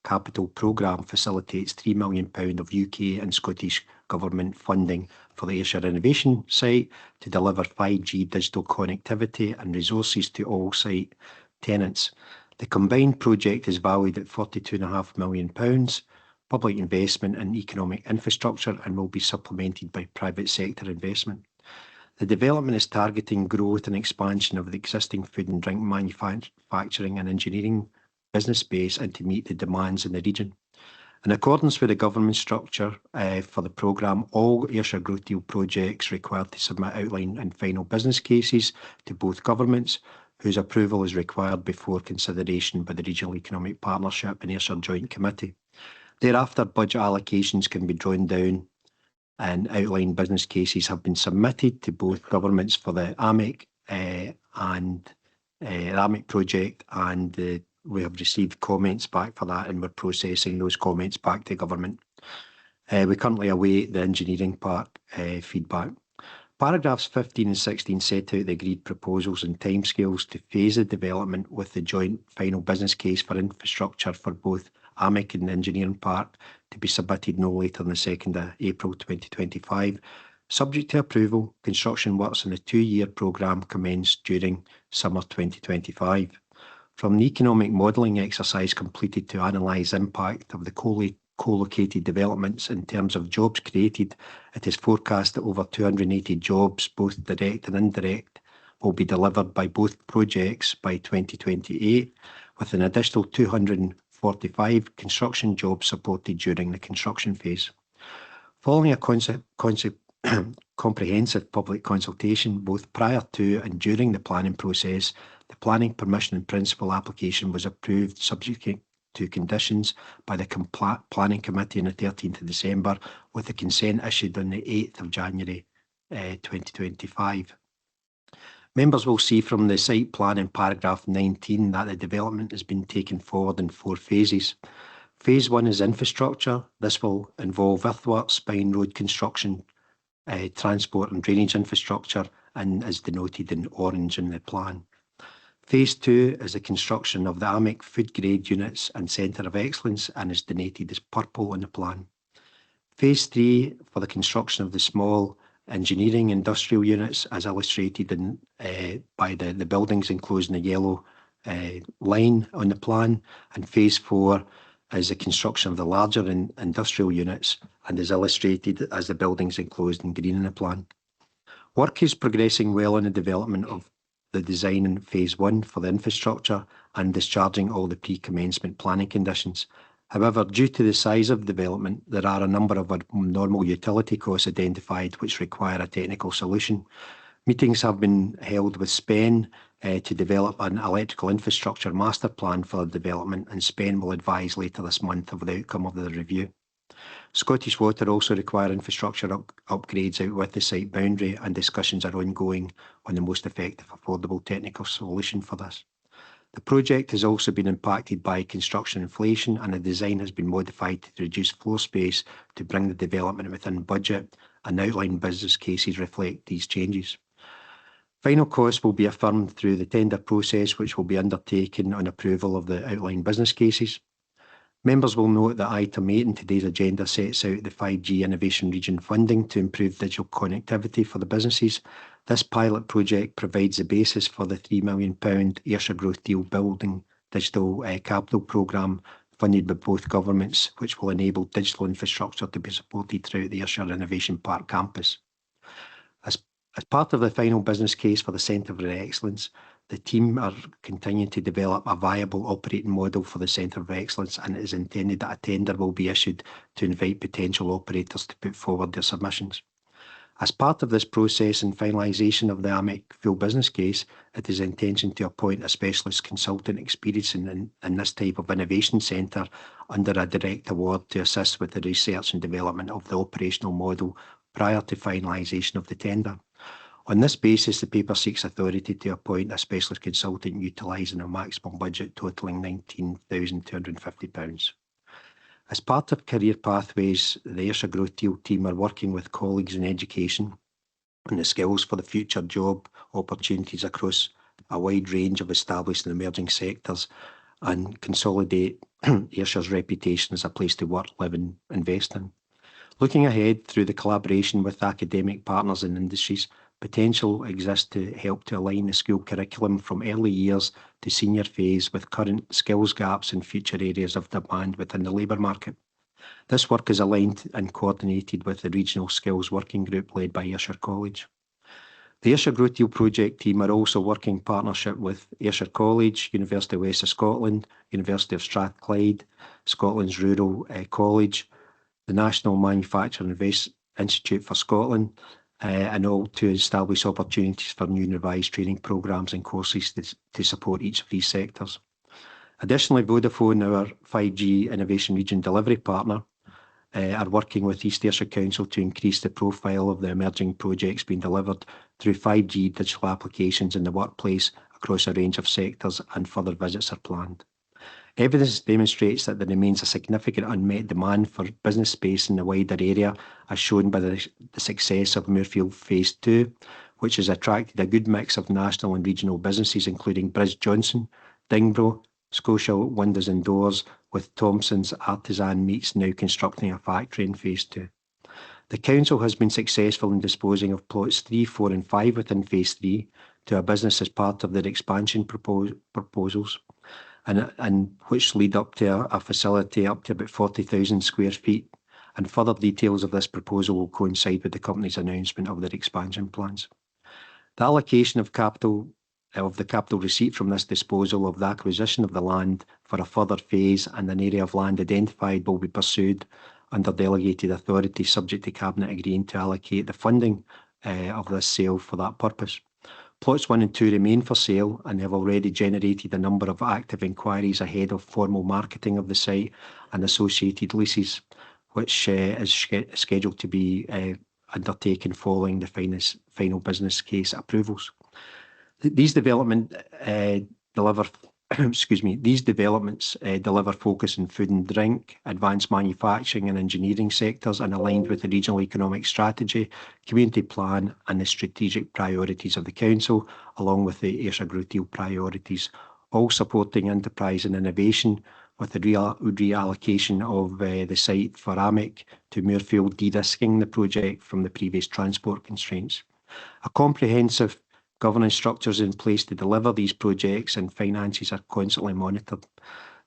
Capital Programme facilitates £3 million of UK and Scottish Government funding for the Ayrshire Innovation site to deliver 5G digital connectivity and resources to all site tenants. The combined project is valued at £42.5 million, public investment in economic infrastructure, and will be supplemented by private sector investment. The development is targeting growth and expansion of the existing food and drink manufacturing and engineering business base and to meet the demands in the region. In accordance with the government structure for the programme, all Ayrshire Growth Deal projects required to submit outline and final business cases to both governments, whose approval is required before consideration by the Regional Economic Partnership and Ayrshire Joint Committee. Thereafter, budget allocations can be drawn down and outline business cases have been submitted to both governments for the AMIC and AMIC project, and we have received comments back for that, and we're processing those comments back to government. We currently await the engineering park feedback. Paragraphs 15 and 16 set out the agreed proposals and timescales to phase the development, with the joint final business case for infrastructure for both AMIC and the engineering park to be submitted no later than the 2nd of April 2025. Subject to approval, construction works on the 2-year programme commenced during summer 2025. From the economic modelling exercise completed to analyse impact of the co-located developments in terms of jobs created, it is forecast that over 280 jobs, both direct and indirect, will be delivered by both projects by 2028, with an additional 245 construction jobs supported during the construction phase. Following a comprehensive public consultation, both prior to and during the planning process, the Planning Permission in Principle application was approved subject to conditions by the Planning Committee on the 13th of December, with the consent issued on the 8th of January 2025. Members will see from the site plan in paragraph 19 that the development has been taken forward in 4 phases. Phase 1 is infrastructure. This will involve earthworks, spine road construction, transport and drainage infrastructure, and is denoted in orange in the plan. Phase 2 is the construction of the AMIC food grade units and centre of excellence, and is denoted as purple in the plan. Phase 3 for the construction of the small engineering industrial units, as illustrated by the buildings enclosed in the yellow line on the plan, and phase 4 is the construction of the larger industrial units, and is illustrated as the buildings enclosed in green in the plan. Work is progressing well on the development of the design in phase 1 for the infrastructure and discharging all the pre-commencement planning conditions. However, due to the size of development, there are a number of abnormal utility costs identified which require a technical solution. Meetings have been held with SPEN to develop an electrical infrastructure master plan for the development, and SPEN will advise later this month of the outcome of the review. Scottish Water also require infrastructure upgrades out with the site boundary, and discussions are ongoing on the most effective affordable technical solution for this. The project has also been impacted by construction inflation, and the design has been modified to reduce floor space to bring the development within budget, and outline business cases reflect these changes. Final costs will be affirmed through the tender process, which will be undertaken on approval of the outlined business cases. Members will note that item 8 in today's agenda sets out the 5G Innovation Region funding to improve digital connectivity for the businesses. This pilot project provides the basis for the £3 million Ayrshire Growth Deal Building Digital Capital Programme funded by both governments, which will enable digital infrastructure to be supported throughout the Ayrshire Innovation Park campus. As part of the final business case for the Centre for Excellence, the team are continuing to develop a viable operating model for the Centre of Excellence, and it is intended that a tender will be issued to invite potential operators to put forward their submissions. As part of this process and finalisation of the AMIC full business case, it is intention to appoint a specialist consultant experienced in this type of innovation centre under a direct award to assist with the research and development of the operational model prior to finalisation of the tender. On this basis, the paper seeks authority to appoint a specialist consultant utilising a maximum budget totalling £19,250. As part of Career Pathways, the Ayrshire Growth Deal team are working with colleagues in education on the skills for the future job opportunities across a wide range of established and emerging sectors, and consolidate Ayrshire's reputation as a place to work, live and invest in. Looking ahead, through the collaboration with academic partners and industries, potential exists to help to align the school curriculum from early years to senior phase with current skills gaps and future areas of demand within the labour market. This work is aligned and coordinated with the Regional Skills Working Group led by Ayrshire College. The Ayrshire Growth Deal project team are also working in partnership with Ayrshire College, University of West of Scotland, University of Strathclyde, Scotland's Rural College, the National Manufacturing Institute for Scotland, and all to establish opportunities for new and revised training programmes and courses to support each of these sectors. Additionally, Vodafone, our 5G Innovation Region delivery partner, are working with East Ayrshire Council to increase the profile of the emerging projects being delivered through 5G digital applications in the workplace across a range of sectors, and further visits are planned. Evidence demonstrates that there remains a significant unmet demand for business space in the wider area, as shown by the success of Moorfield Phase 2, which has attracted a good mix of national and regional businesses, including Bridge Johnson, Dingbro, Scotia Windows and Doors, with Thompson's Artisan Meats now constructing a factory in Phase 2. The Council has been successful in disposing of plots 3, 4 and 5 within Phase 3 to a business as part of their expansion proposals, and which lead up to a facility up to about 40,000 square feet, and further details of this proposal will coincide with the company's announcement of their expansion plans. The allocation of the capital receipt from this disposal of the acquisition of the land for a further phase and an area of land identified will be pursued under delegated authority, subject to Cabinet agreeing to allocate the funding of this sale for that purpose. Plots 1 and 2 remain for sale and have already generated a number of active inquiries ahead of formal marketing of the site and associated leases, which is scheduled to be undertaken following the final business case approvals. These developments deliver focus in food and drink, advanced manufacturing and engineering sectors, and aligned with the regional economic strategy, community plan and the strategic priorities of the Council, along with the Ayrshire Growth Deal priorities, all supporting enterprise and innovation, with the reallocation of the site for AMIC to Moorfield, de-risking the project from the previous transport constraints. A comprehensive governance structures in place to deliver these projects, and finances are constantly monitored.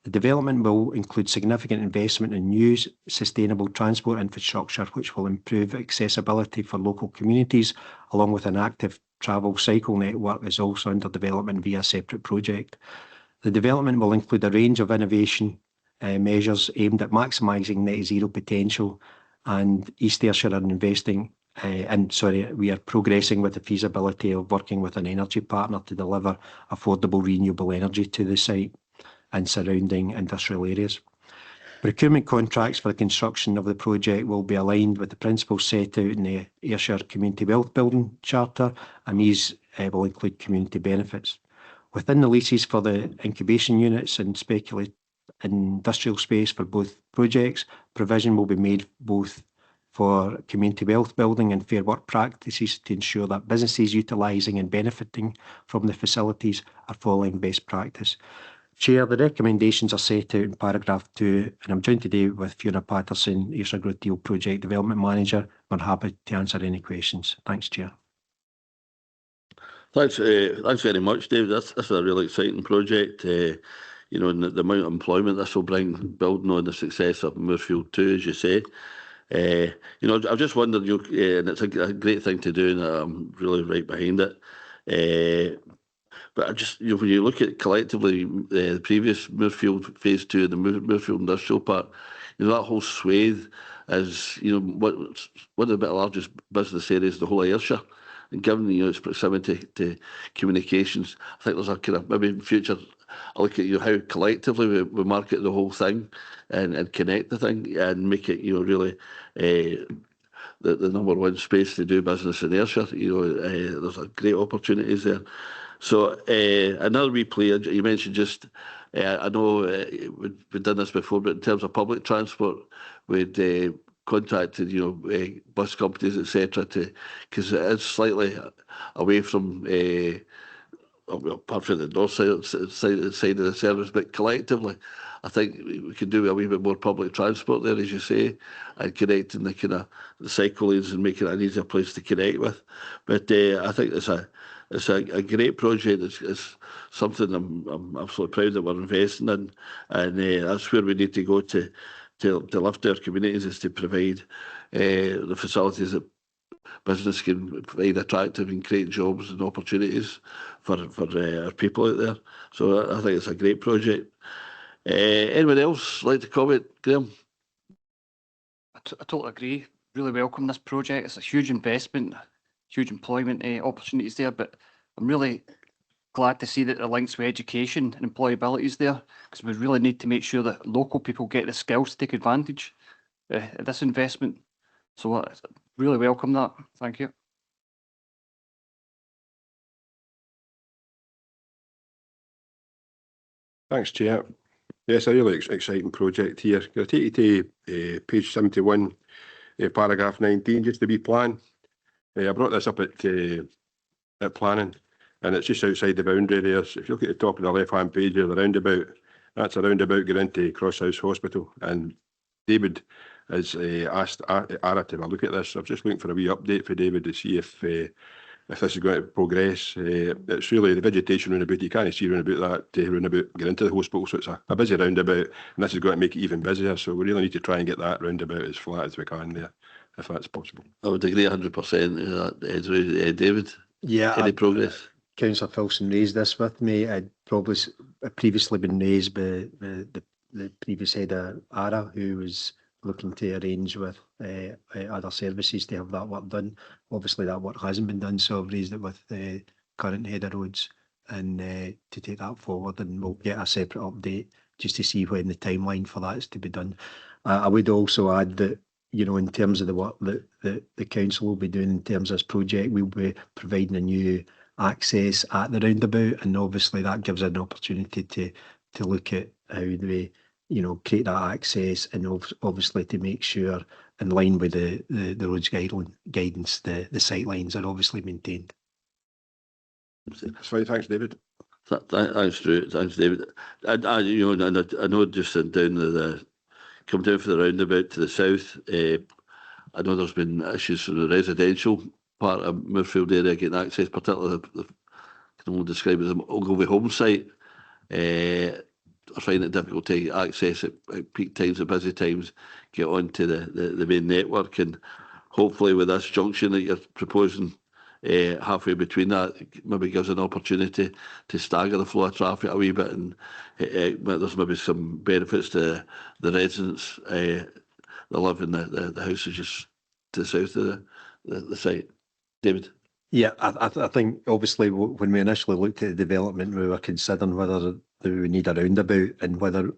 The development will include significant investment in new sustainable transport infrastructure, which will improve accessibility for local communities, along with an active travel cycle network is also under development via a separate project. The development will include a range of innovation measures aimed at maximising net zero potential, and East Ayrshire are we are progressing with the feasibility of working with an energy partner to deliver affordable renewable energy to the site and surrounding industrial areas. Procurement contracts for the construction of the project will be aligned with the principles set out in the Ayrshire Community Wealth Building Charter, and these will include community benefits. Within the leases for the incubation units and speculative industrial space for both projects, provision will be made both for community wealth building and fair work practices to ensure that businesses utilising and benefiting from the facilities are following best practice. Chair, the recommendations are set out in paragraph 2, and I'm joined today with Fiona Patterson, Ayrshire Growth Deal Project Development Manager. We're happy to answer any questions. Thanks, Chair. Thanks very much, David. This is a really exciting project. You know, and the amount of employment this will bring, building on the success of Moorfield 2, as you say. You know, I've just wondered, and it's a great thing to do, and I'm really right behind it. But I just, you know, when you look at collectively the previous Moorfield Phase 2, the Moorfield Industrial Park, you know, that whole swathe is, you know, one of the largest business areas in the whole of Ayrshire. And given, you know, its proximity to communications, I think there's a kind of, maybe in future, I look at, you know, how collectively we market the whole thing and connect the thing and make it, you know, really the number one space to do business in Ayrshire. You know, there's a great opportunities there. So another wee play, you mentioned just, I know we've done this before, but in terms of public transport, we'd contacted, you know, bus companies, etc., because it is slightly away from, apart from the north side of the service, but collectively, I think we could do a wee bit more public transport there, as you say, and connecting the kind of the cycle lanes and making it an easier place to connect with. But I think it's a great project. It's something I'm absolutely proud that we're investing in, and that's where we need to go to lift our communities, is to provide the facilities that business can provide attractive and create jobs and opportunities for our people out there. So I think it's a great project. Anyone else like to comment, Graham? I totally agree. Really welcome this project. It's a huge investment, huge employment opportunities there, but I'm really glad to see that the links with education and employability is there, because we really need to make sure that local people get the skills to take advantage of this investment. So I really welcome that. Thank you. Thanks, Chair. Yes, a really exciting project here. Can I take you to page 71, paragraph 19, just to be plan. I brought this up at planning, and it's just outside the boundary there. So if you look at the top of the left-hand page here, the roundabout, that's a roundabout going into Crosshouse Hospital. And David has asked Ara to have a look at this. I'm just looking for a wee update for David to see if this is going to progress. It's really the vegetation roundabout. You can't see roundabout that roundabout get into the hospital, so it's a busy roundabout, and this is going to make it even busier. So we really need to try and get that roundabout as flat as we can there, if that's possible. I would agree 100%. David, yeah, any progress? Councillor Filson raised this with me. I'd probably previously been raised by the previous head of ARA, who was looking to arrange with other services to have that work done. Obviously that work hasn't been done, so I've raised it with the current head of roads and to take that forward, and we'll get a separate update just to see when the timeline for that is to be done. I would also add that, you know, in terms of the work that the council will be doing in terms of this project, we'll be providing a new access at the roundabout, and obviously that gives an opportunity to look at how we, you know, create that access, and obviously to make sure, in line with the roads guidance, the sight lines are obviously maintained. That's fine, thanks, David. Thanks, Drew. Thanks, David. You know, I know just down come down for the roundabout to the south. I know there's been issues for the residential part of Moorfield area getting access, particularly I can only describe it as the Ogilvie home site. are finding it difficult to access at peak times, at busy times, get onto the main network. And hopefully with this junction that you're proposing, halfway between that, maybe gives an opportunity to stagger the flow of traffic a wee bit, and there's maybe some benefits to the residents that live in the houses just to the south of the site. David? Yeah, I think obviously when we initially looked at the development, we were considering whether we need a roundabout, and whether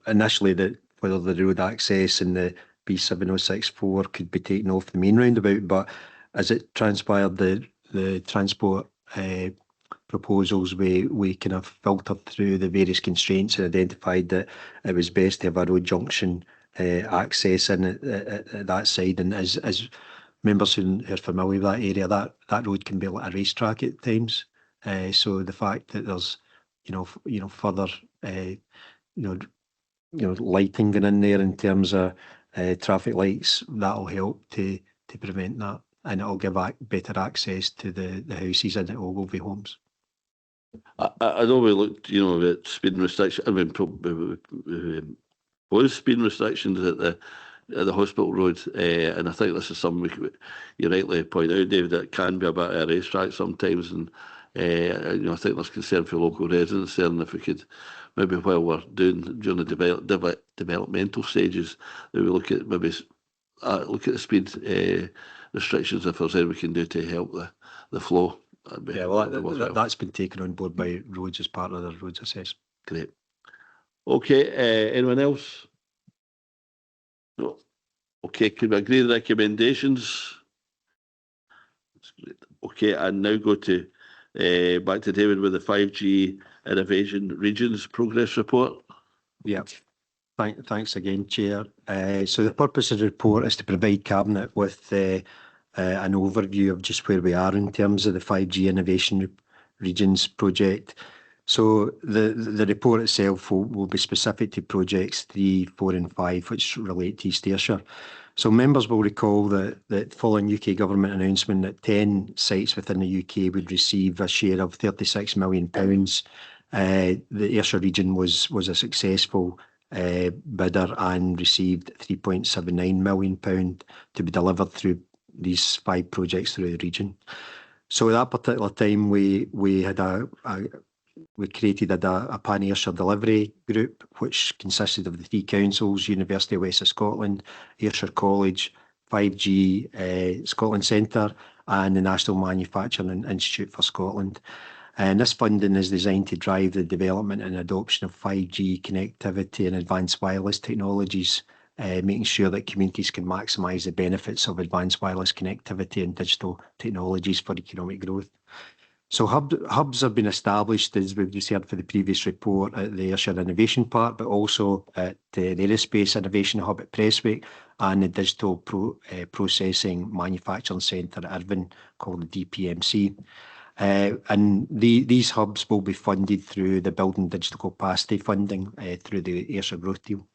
whether the road access and the B7064 could be taken off the main roundabout. But as it transpired, the transport proposals, we kind of filtered through the various constraints and identified that it was best to have a road junction access in at that side. And as members who are familiar with that area, that road can be like a racetrack at times. So the fact that there's further lighting going in there in terms of traffic lights, that'll help to prevent that, and it'll give better access to the houses in Ogilvie homes. I know we looked, at speed restrictions. I mean, was speed restrictions at the hospital road, and I think this is something you rightly point out, David, that it can be a bit of a racetrack sometimes, and I think there's concern for local residents there, and if we could maybe while we're during the developmental stages, that we look at the speed restrictions, if there's anything we can do to help the flow. Yeah, well, that's been taken on board by roads as part of the roads assessment. Great. Okay, anyone else? No. Okay, can we agree the recommendations? Okay, and now go to back to David with the 5G Innovation Regions Progress Report. Yeah, thanks again, Chair. So the purpose of the report is to provide Cabinet with an overview of just where we are in terms of the 5G Innovation Regions project. So the report itself will be specific to projects 3, 4 and 5, which relate to East Ayrshire. So members will recall that following UK Government announcement that 10 sites within the UK would receive a share of £36 million, the Ayrshire region was a successful bidder and received £3.79 million to be delivered through these 5 projects through the region. So at that particular time, we created a pan-Ayrshire delivery group, which consisted of the 3 councils, University of West of Scotland, Ayrshire College, 5G Scotland Centre, and the National Manufacturing Institute for Scotland. And this funding is designed to drive the development and adoption of 5G connectivity and advanced wireless technologies, making sure that communities can maximise the benefits of advanced wireless connectivity and digital technologies for economic growth. So hubs have been established, as we've just heard for the previous report, at the Ayrshire Innovation Park, but also at the Aerospace Innovation Hub at Prestwick and the Digital Processing Manufacturing Centre at Irvine, called the DPMC. And these hubs will be funded through the Building Digital Capacity funding through the Ayrshire Growth Deal.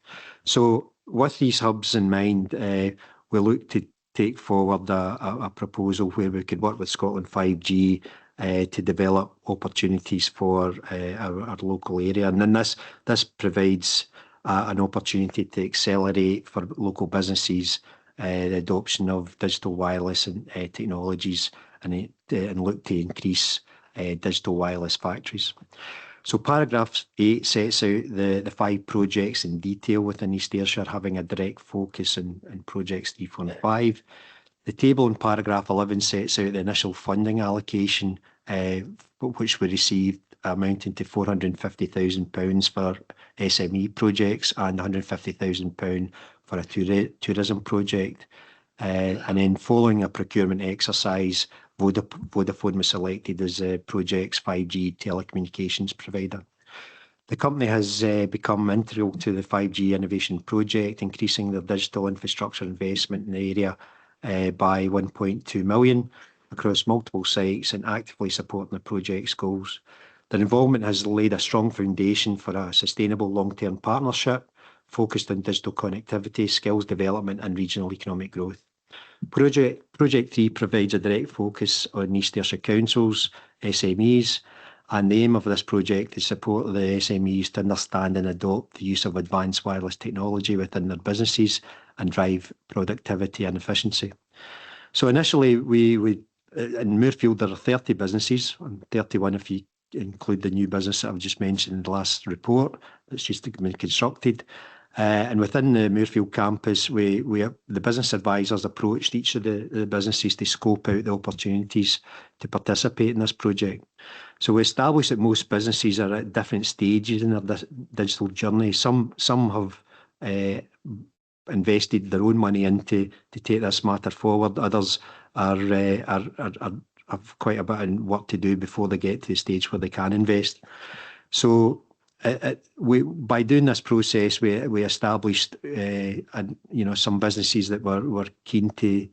So with these hubs in mind, we look to take forward a proposal where we could work with Scotland 5G to develop opportunities for our local area. And then this provides an opportunity to accelerate for local businesses the adoption of digital wireless and technologies, and look to increase digital wireless factories. So paragraph 8 sets out the 5 projects in detail within East Ayrshire, having a direct focus in projects 3, 4 and 5. The table in paragraph 11 sets out the initial funding allocation, which we received, amounting to £450,000 for SME projects and £150,000 for a tourism project. And then following a procurement exercise, Vodafone was selected as the project's 5G telecommunications provider. The company has become integral to the 5G innovation project, increasing their digital infrastructure investment in the area by 1.2 million across multiple sites, and actively supporting the project's goals. Their involvement has laid a strong foundation for a sustainable long-term partnership focused on digital connectivity, skills development and regional economic growth. Project 3 provides a direct focus on East Ayrshire councils, SMEs, And the aim of this project is support the SMEs to understand and adopt the use of advanced wireless technology within their businesses and drive productivity and efficiency. So initially, in Moorfield, there are 30 businesses, and 31 if you include the new business that I've just mentioned in the last report that's just been constructed. And within the Moorfield campus, the business advisors approached each of the businesses to scope out the opportunities to participate in this project. So we established that most businesses are at different stages in their digital journey. Some have invested their own money into to take this matter forward. Others have quite a bit of work to do before they get to the stage where they can invest. So by doing this process, we established some businesses that were keen to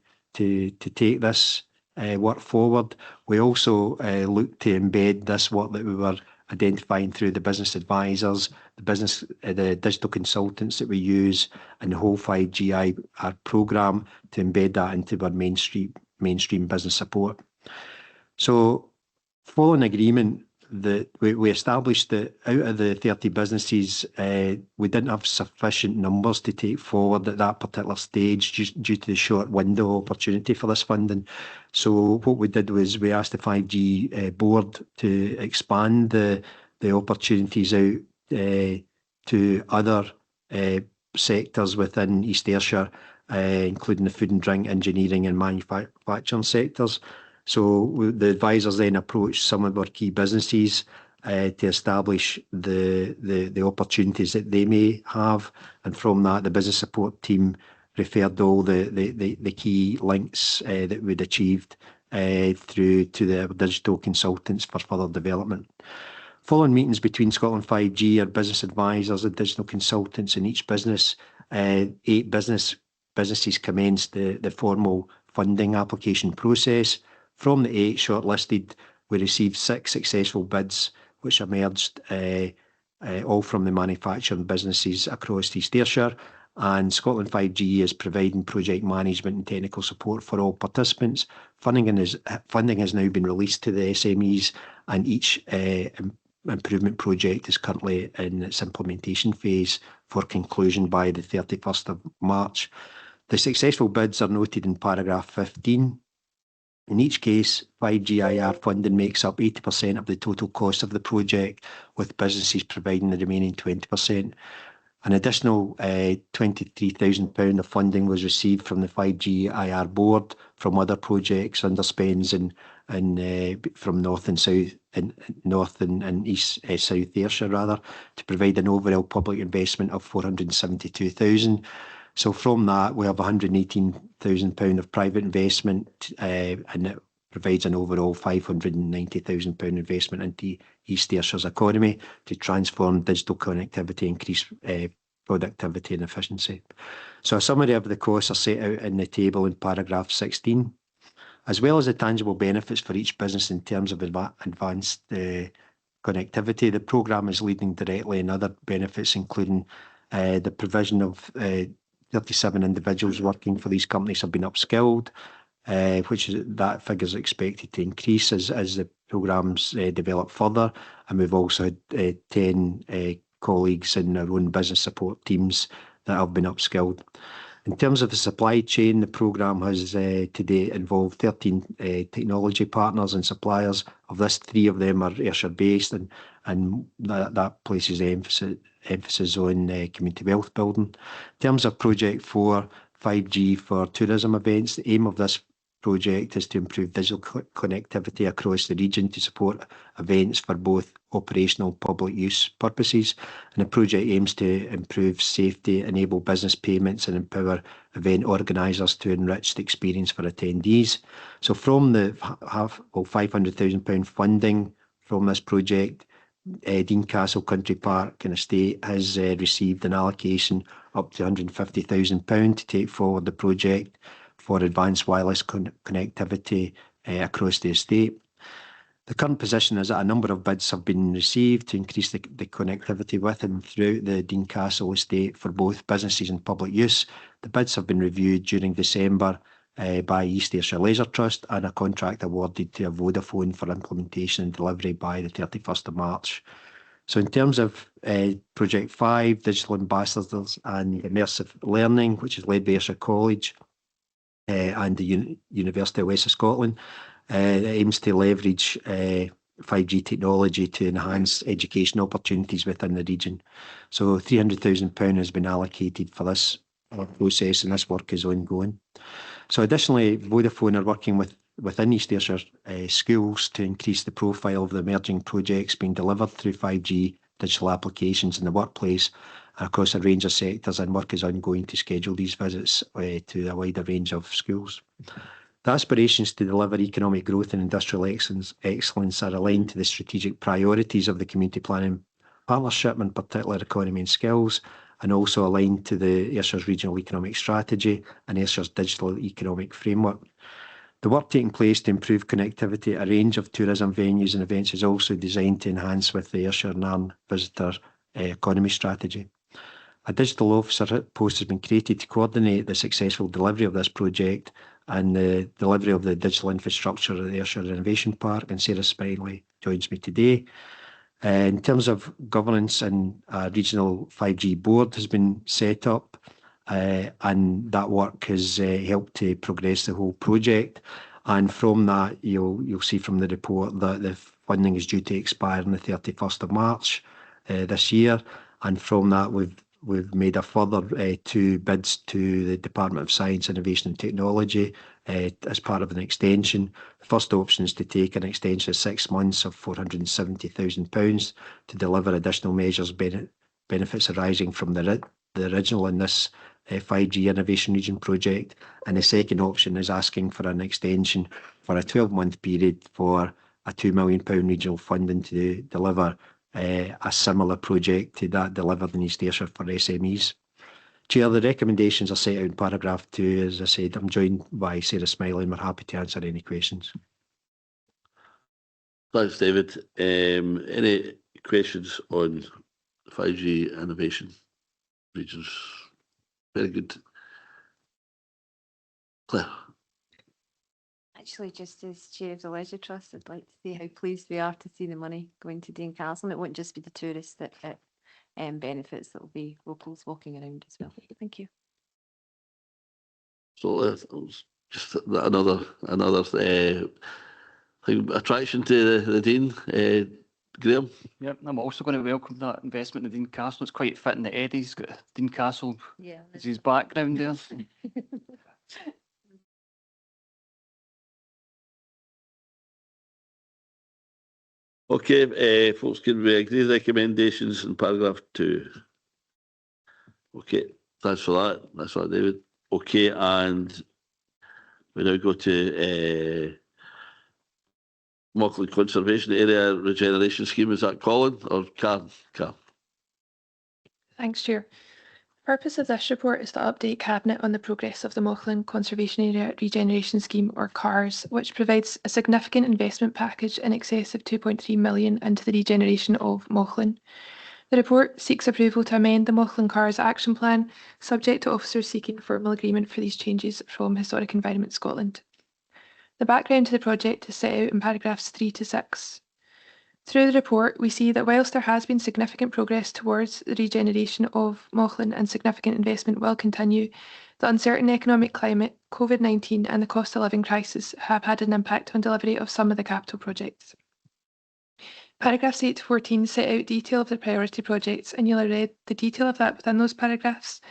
take this work forward. We also looked to embed this work that we were identifying through the business advisors, the digital consultants that we use, and the whole 5G IR programme to embed that into our mainstream business support. So, following agreement, we established that out of the 30 businesses, we didn't have sufficient numbers to take forward at that particular stage due to the short window opportunity for this funding. So what we did was we asked the 5G board to expand the opportunities out to other sectors within East Ayrshire, including the food and drink, engineering and manufacturing sectors. So the advisors then approached some of our key businesses to establish the opportunities that they may have, and from that the business support team referred all the key links that we'd achieved through to the digital consultants for further development. Following meetings between Scotland 5G, our business advisors and digital consultants in each business, 8 businesses commenced the formal funding application process. From the 8 shortlisted, we received 6 successful bids, which emerged all from the manufacturing businesses across East Ayrshire. And Scotland 5G is providing project management and technical support for all participants. Funding has now been released to the SMEs, and each improvement project is currently in its implementation phase for conclusion by the 31st of March. The successful bids are noted in paragraph 15. In each case, 5G IR funding makes up 80% of the total cost of the project, with businesses providing the remaining 20%. An additional £23,000 of funding was received from the 5G IR board from other projects under spends from North and South, and East South Ayrshire rather, to provide an overall public investment of £472,000. So from that, we have £118,000 of private investment, and it provides an overall £590,000 investment into East Ayrshire's economy to transform digital connectivity, increase productivity and efficiency. So a summary of the costs are set out in the table in paragraph 16. As well as the tangible benefits for each business in terms of advanced connectivity, the programme is leading directly in other benefits, including the provision of 37 individuals working for these companies have been upskilled, that figure is expected to increase as the programmes develop further. And we've also had 10 colleagues in our own business support teams that have been upskilled. In terms of the supply chain, the programme has to date involved 13 technology partners and suppliers. Of this, 3 of them are Ayrshire based, and that places emphasis on community wealth building. In terms of Project 4, 5G for tourism events, the aim of this project is to improve digital connectivity across the region to support events for both operational public use purposes. And the project aims to improve safety, enable business payments and empower event organisers to enrich the experience for attendees. So from the £500,000 funding from this project, Dean Castle Country Park and Estate has received an allocation up to £150,000 to take forward the project for advanced wireless connectivity across the estate. The current position is that a number of bids have been received to increase the connectivity with and throughout the Dean Castle estate for both businesses and public use. The bids have been reviewed during December, by East Ayrshire Leisure Trust, and a contract awarded to Vodafone for implementation and delivery by the 31st of March. So in terms of Project 5, Digital Ambassadors and Immersive Learning, which is led by Ayrshire College and the University of West of Scotland, it aims to leverage 5G technology to enhance education opportunities within the region. So £300,000 has been allocated for this process, and this work is ongoing. So additionally, Vodafone are working within East Ayrshire schools to increase the profile of the emerging projects being delivered through 5G digital applications in the workplace across a range of sectors, and work is ongoing to schedule these visits to a wider range of schools. The aspirations to deliver economic growth and industrial excellence are aligned to the strategic priorities of the Community Planning Partnership, in particular economy and skills, and also aligned to the Ayrshire Regional Economic Strategy and Ayrshire Digital Economic Framework. The work taking place to improve connectivity at a range of tourism venues and events is also designed to enhance with the Ayrshire Nairn Visitor Economy Strategy. A digital officer post has been created to coordinate the successful delivery of this project and the delivery of the digital infrastructure at the Ayrshire Innovation Park, and Sarah Smiley joins me today. In terms of governance, and a regional 5G board has been set up, and that work has helped to progress the whole project. And from that, you'll see from the report that the funding is due to expire on the 31st of March this year. And from that, we've made a further 2 bids to the Department of Science, Innovation and Technology as part of an extension. The first option is to take an extension of 6 months of £470,000 to deliver additional measures benefits arising from the original in this 5G Innovation Region project. And the second option is asking for an extension for a 12-month period for a £2 million regional funding to deliver a similar project to that delivered in East Ayrshire for SMEs. Chair, the recommendations are set out in paragraph 2. As I said, I'm joined by Sarah Smiley, and we're happy to answer any questions. Thanks, David. Any questions on 5G innovation regions? Very good. Claire. Actually, just as Chair of the Leisure Trust, I'd like to say how pleased we are to see the money going to Dean Castle. And it won't just be the tourists that it benefits, there will be locals walking around as well. Thank you. So just another attraction to the Dean. Graham? Yep, I'm also going to welcome that investment in Dean Castle. It's quite fitting that Eddie's got Dean Castle as his background there. Okay, folks, can we agree recommendations in paragraph 2? Okay, thanks for that. That's for that, David. Okay, and we now go to Mauchline Conservation Area Regeneration Scheme. Is that Colin or Karen? Thanks, Chair. The purpose of this report is to update Cabinet on the progress of the Mauchline Conservation Area Regeneration Scheme, or CARS, which provides a significant investment package in excess of £2.3 million into the regeneration of Mauchline. The report seeks approval to amend the Mauchline CARS Action Plan, subject to officers seeking formal agreement for these changes from Historic Environment Scotland. The background to the project is set out in paragraphs 3 to 6. Through the report, we see that whilst there has been significant progress towards the regeneration of Mauchline and significant investment will continue, the uncertain economic climate, COVID-19 and the cost of living crisis have had an impact on delivery of some of the capital projects. Paragraphs 8 to 14 set out detail of the priority projects, and you'll have read the detail of that within those paragraphs.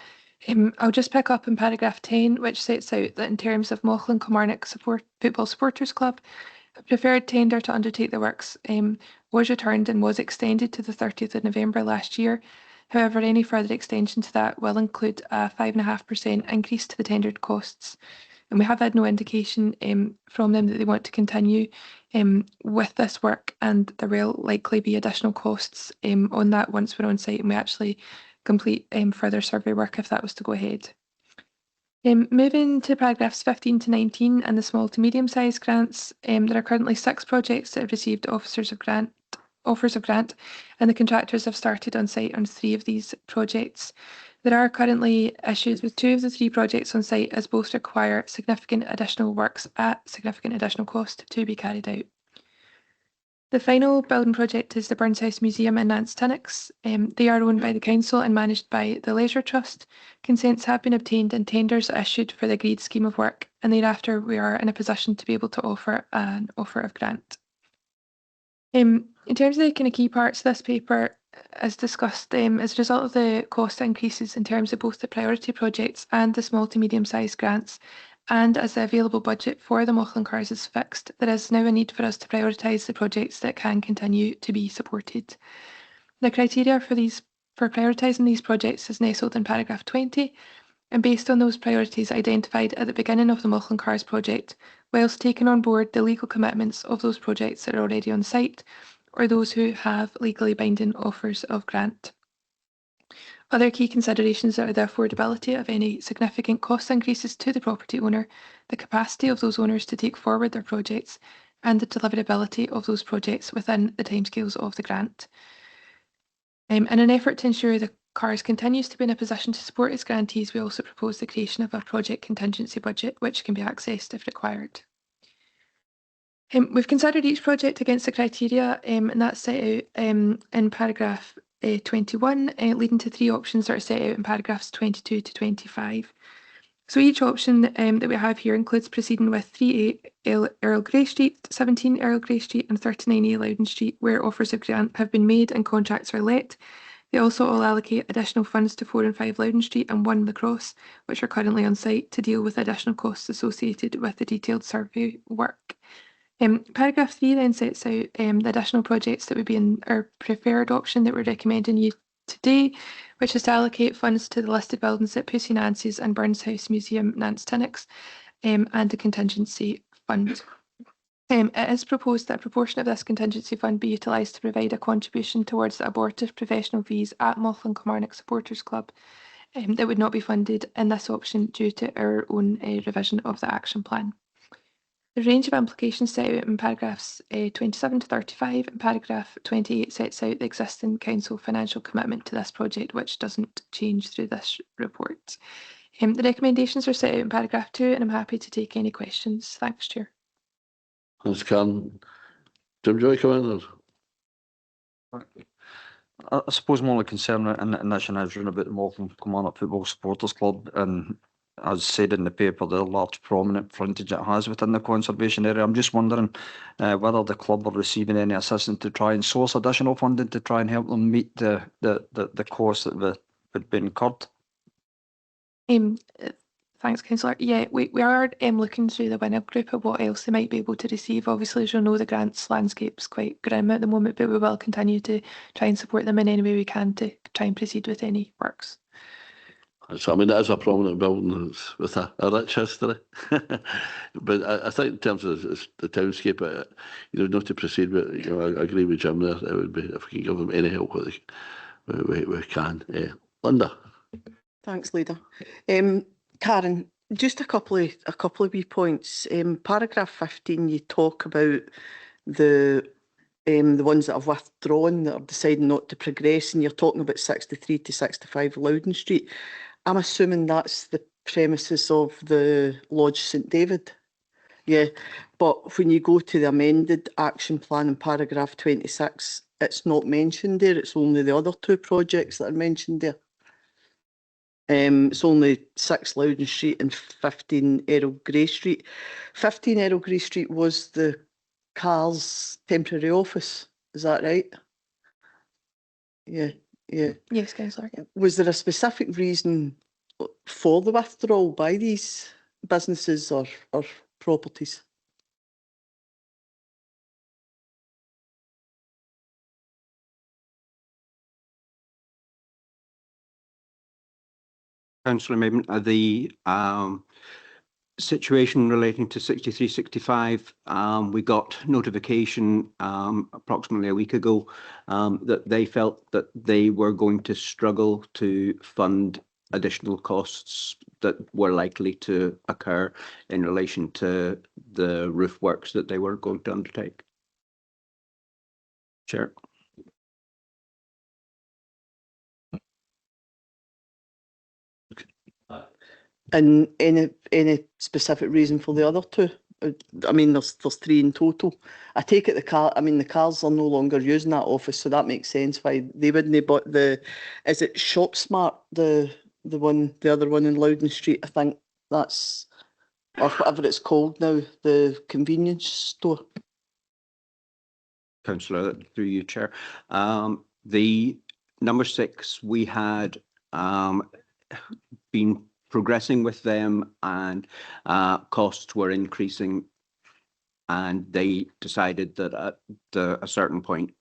I'll just pick up in paragraph 10, which sets out that in terms of Mauchline Kilmarnock Football Supporters Club, a preferred tender to undertake the works was returned and was extended to the 30th of November last year. However, any further extension to that will include a 5.5% increase to the tendered costs. And we have had no indication from them that they want to continue with this work, and there will likely be additional costs on that once we're on site and we actually complete further survey work if that was to go ahead. Moving to paragraphs 15 to 19 and the small to medium sized grants, there are currently 6 projects that have received offers of grant, and the contractors have started on site on 3 of these projects. There are currently issues with 2 of the 3 projects on site, as both require significant additional works at significant additional cost to be carried out. The final building project is the Burns House Museum in Nance Tinnox. They are owned by the council and managed by the Leisure Trust. Consents have been obtained and tenders issued for the agreed scheme of work, and thereafter we are in a position to be able to offer an offer of grant. In terms of the kind of key parts of this paper, as discussed, as a result of the cost increases in terms of both the priority projects and the small to medium sized grants, and as the available budget for the Mauchline Cars is fixed, there is now a need for us to prioritise the projects that can continue to be supported. The criteria for prioritising these projects is nestled in paragraph 20, and based on those priorities identified at the beginning of the Mauchline Cars project, whilst taking on board the legal commitments of those projects that are already on site, or those who have legally binding offers of grant. Other key considerations are the affordability of any significant cost increases to the property owner, the capacity of those owners to take forward their projects, and the deliverability of those projects within the timescales of the grant. In an effort to ensure the CARS continues to be in a position to support its grantees, we also propose the creation of a project contingency budget, which can be accessed if required. We've considered each project against the criteria, and that's set out in paragraph 21, leading to 3 options that are set out in paragraphs 22 to 25. So each option that we have here includes proceeding with 3A Earl Grey Street, 17 Earl Grey Street and 39A Loudon Street, where offers of grant have been made and contracts are let. They also all allocate additional funds to 4 and 5 Loudon Street and 1 Lacrosse, which are currently on site to deal with additional costs associated with the detailed survey work. Paragraph 3 then sets out the additional projects that would be in our preferred option that we're recommending you today, which is to allocate funds to the listed buildings at Pussy Nancy's and Burns House Museum, Nance Tinnox, and the contingency fund. It is proposed that a proportion of this contingency fund be utilised to provide a contribution towards the abortive professional fees at Mauchline Kilmarnock Supporters Club that would not be funded in this option due to our own revision of the action plan. The range of implications set out in paragraphs 27 to 35 and paragraph 28 sets out the existing council financial commitment to this project, which doesn't change through this report. The recommendations are set out in paragraph 2, and I'm happy to take any questions. Thanks, Chair. Thanks, Karen. Jim, do you want to come in? I suppose my only concern in this is about the Mauchline Kilmarnock Football Supporters Club, and as said in the paper, the large prominent frontage it has within the conservation area. I'm just wondering whether the club are receiving any assistance to try and source additional funding to try and help them meet the costs that would be incurred. Thanks, Councillor. Yeah, we are looking through the winner group at what else they might be able to receive. Obviously, as you'll know, the grants landscape's quite grim at the moment, but we will continue to try and support them in any way we can to try and proceed with any works. So, I mean, it is a prominent building with a rich history. But I think in terms of the townscape, not to proceed, but, I agree with Jim there. It would be, if we can give them any help, we can. Linda. Thanks, Leader. Karen, just a couple of wee points. Paragraph 15, you talk about the ones that have withdrawn, that are deciding not to progress, and you're talking about 63 to 65 Loudon Street. I'm assuming that's the premises of the Lodge St David. Yeah, but when you go to the amended action plan in paragraph 26, it's not mentioned there. It's only the other 2 projects that are mentioned there. It's only 6 Loudon Street and 15 Errol Grey Street. 15 Errol Grey Street was the CARS temporary office. Is that right? Yeah. Yes, Councillor. Was there a specific reason for the withdrawal by these businesses or properties? Councillor Amendment, the situation relating to 6365, we got notification approximately a week ago that they felt that they were going to struggle to fund additional costs that were likely to occur in relation to the roof works that they were going to undertake. Chair. And any specific reason for the other two? I mean, there's 3 in total. I take it the cars are no longer using that office, so that makes sense why they wouldn't. But is it Shop Smart, the other one in Loudon Street? I think that's, or whatever it's called now, the convenience store. Councillor, through you, Chair. The number 6, we had been progressing with them, and costs were increasing, and they decided that at a certain point,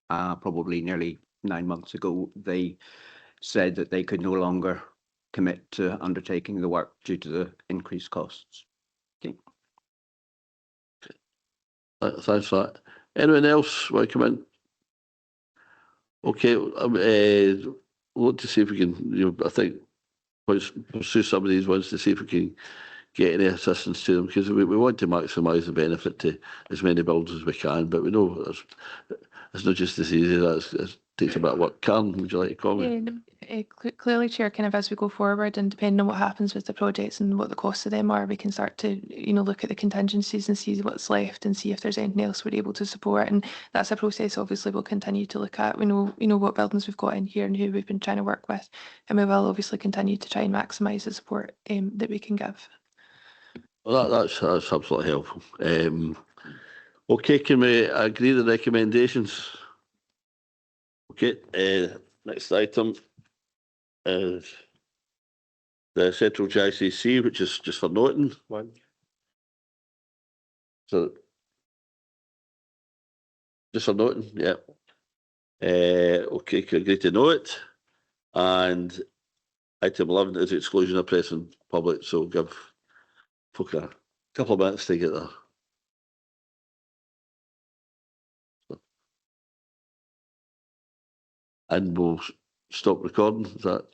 probably nearly 9 months ago, they said that they could no longer commit to undertaking the work due to the increased costs. Okay. Thanks for that. Anyone else want to come in? Okay, look to see if we can, I think, pursue some of these ones to see if we can get any assistance to them, because we want to maximise the benefit to as many builders as we can, but we know it's not just as easy. It takes a bit of work. Karen, would you like to comment? Clearly, Chair, kind of as we go forward and depending on what happens with the projects and what the costs of them are, we can start to, look at the contingencies and see what's left and see if there's anything else we're able to support. And that's a process, obviously, we'll continue to look at. We know, what buildings we've got in here and who we've been trying to work with. And we will obviously continue to try and maximise the support that we can give. Well, that's absolutely helpful. Okay, can we agree the recommendations? Okay, next item is the Central GICC, which is just for noting. So, just for noting, yeah. Okay, can agree to note. And item 11 is exclusion of press and public, so give folk a couple of minutes to get there. And we'll stop recording. Is that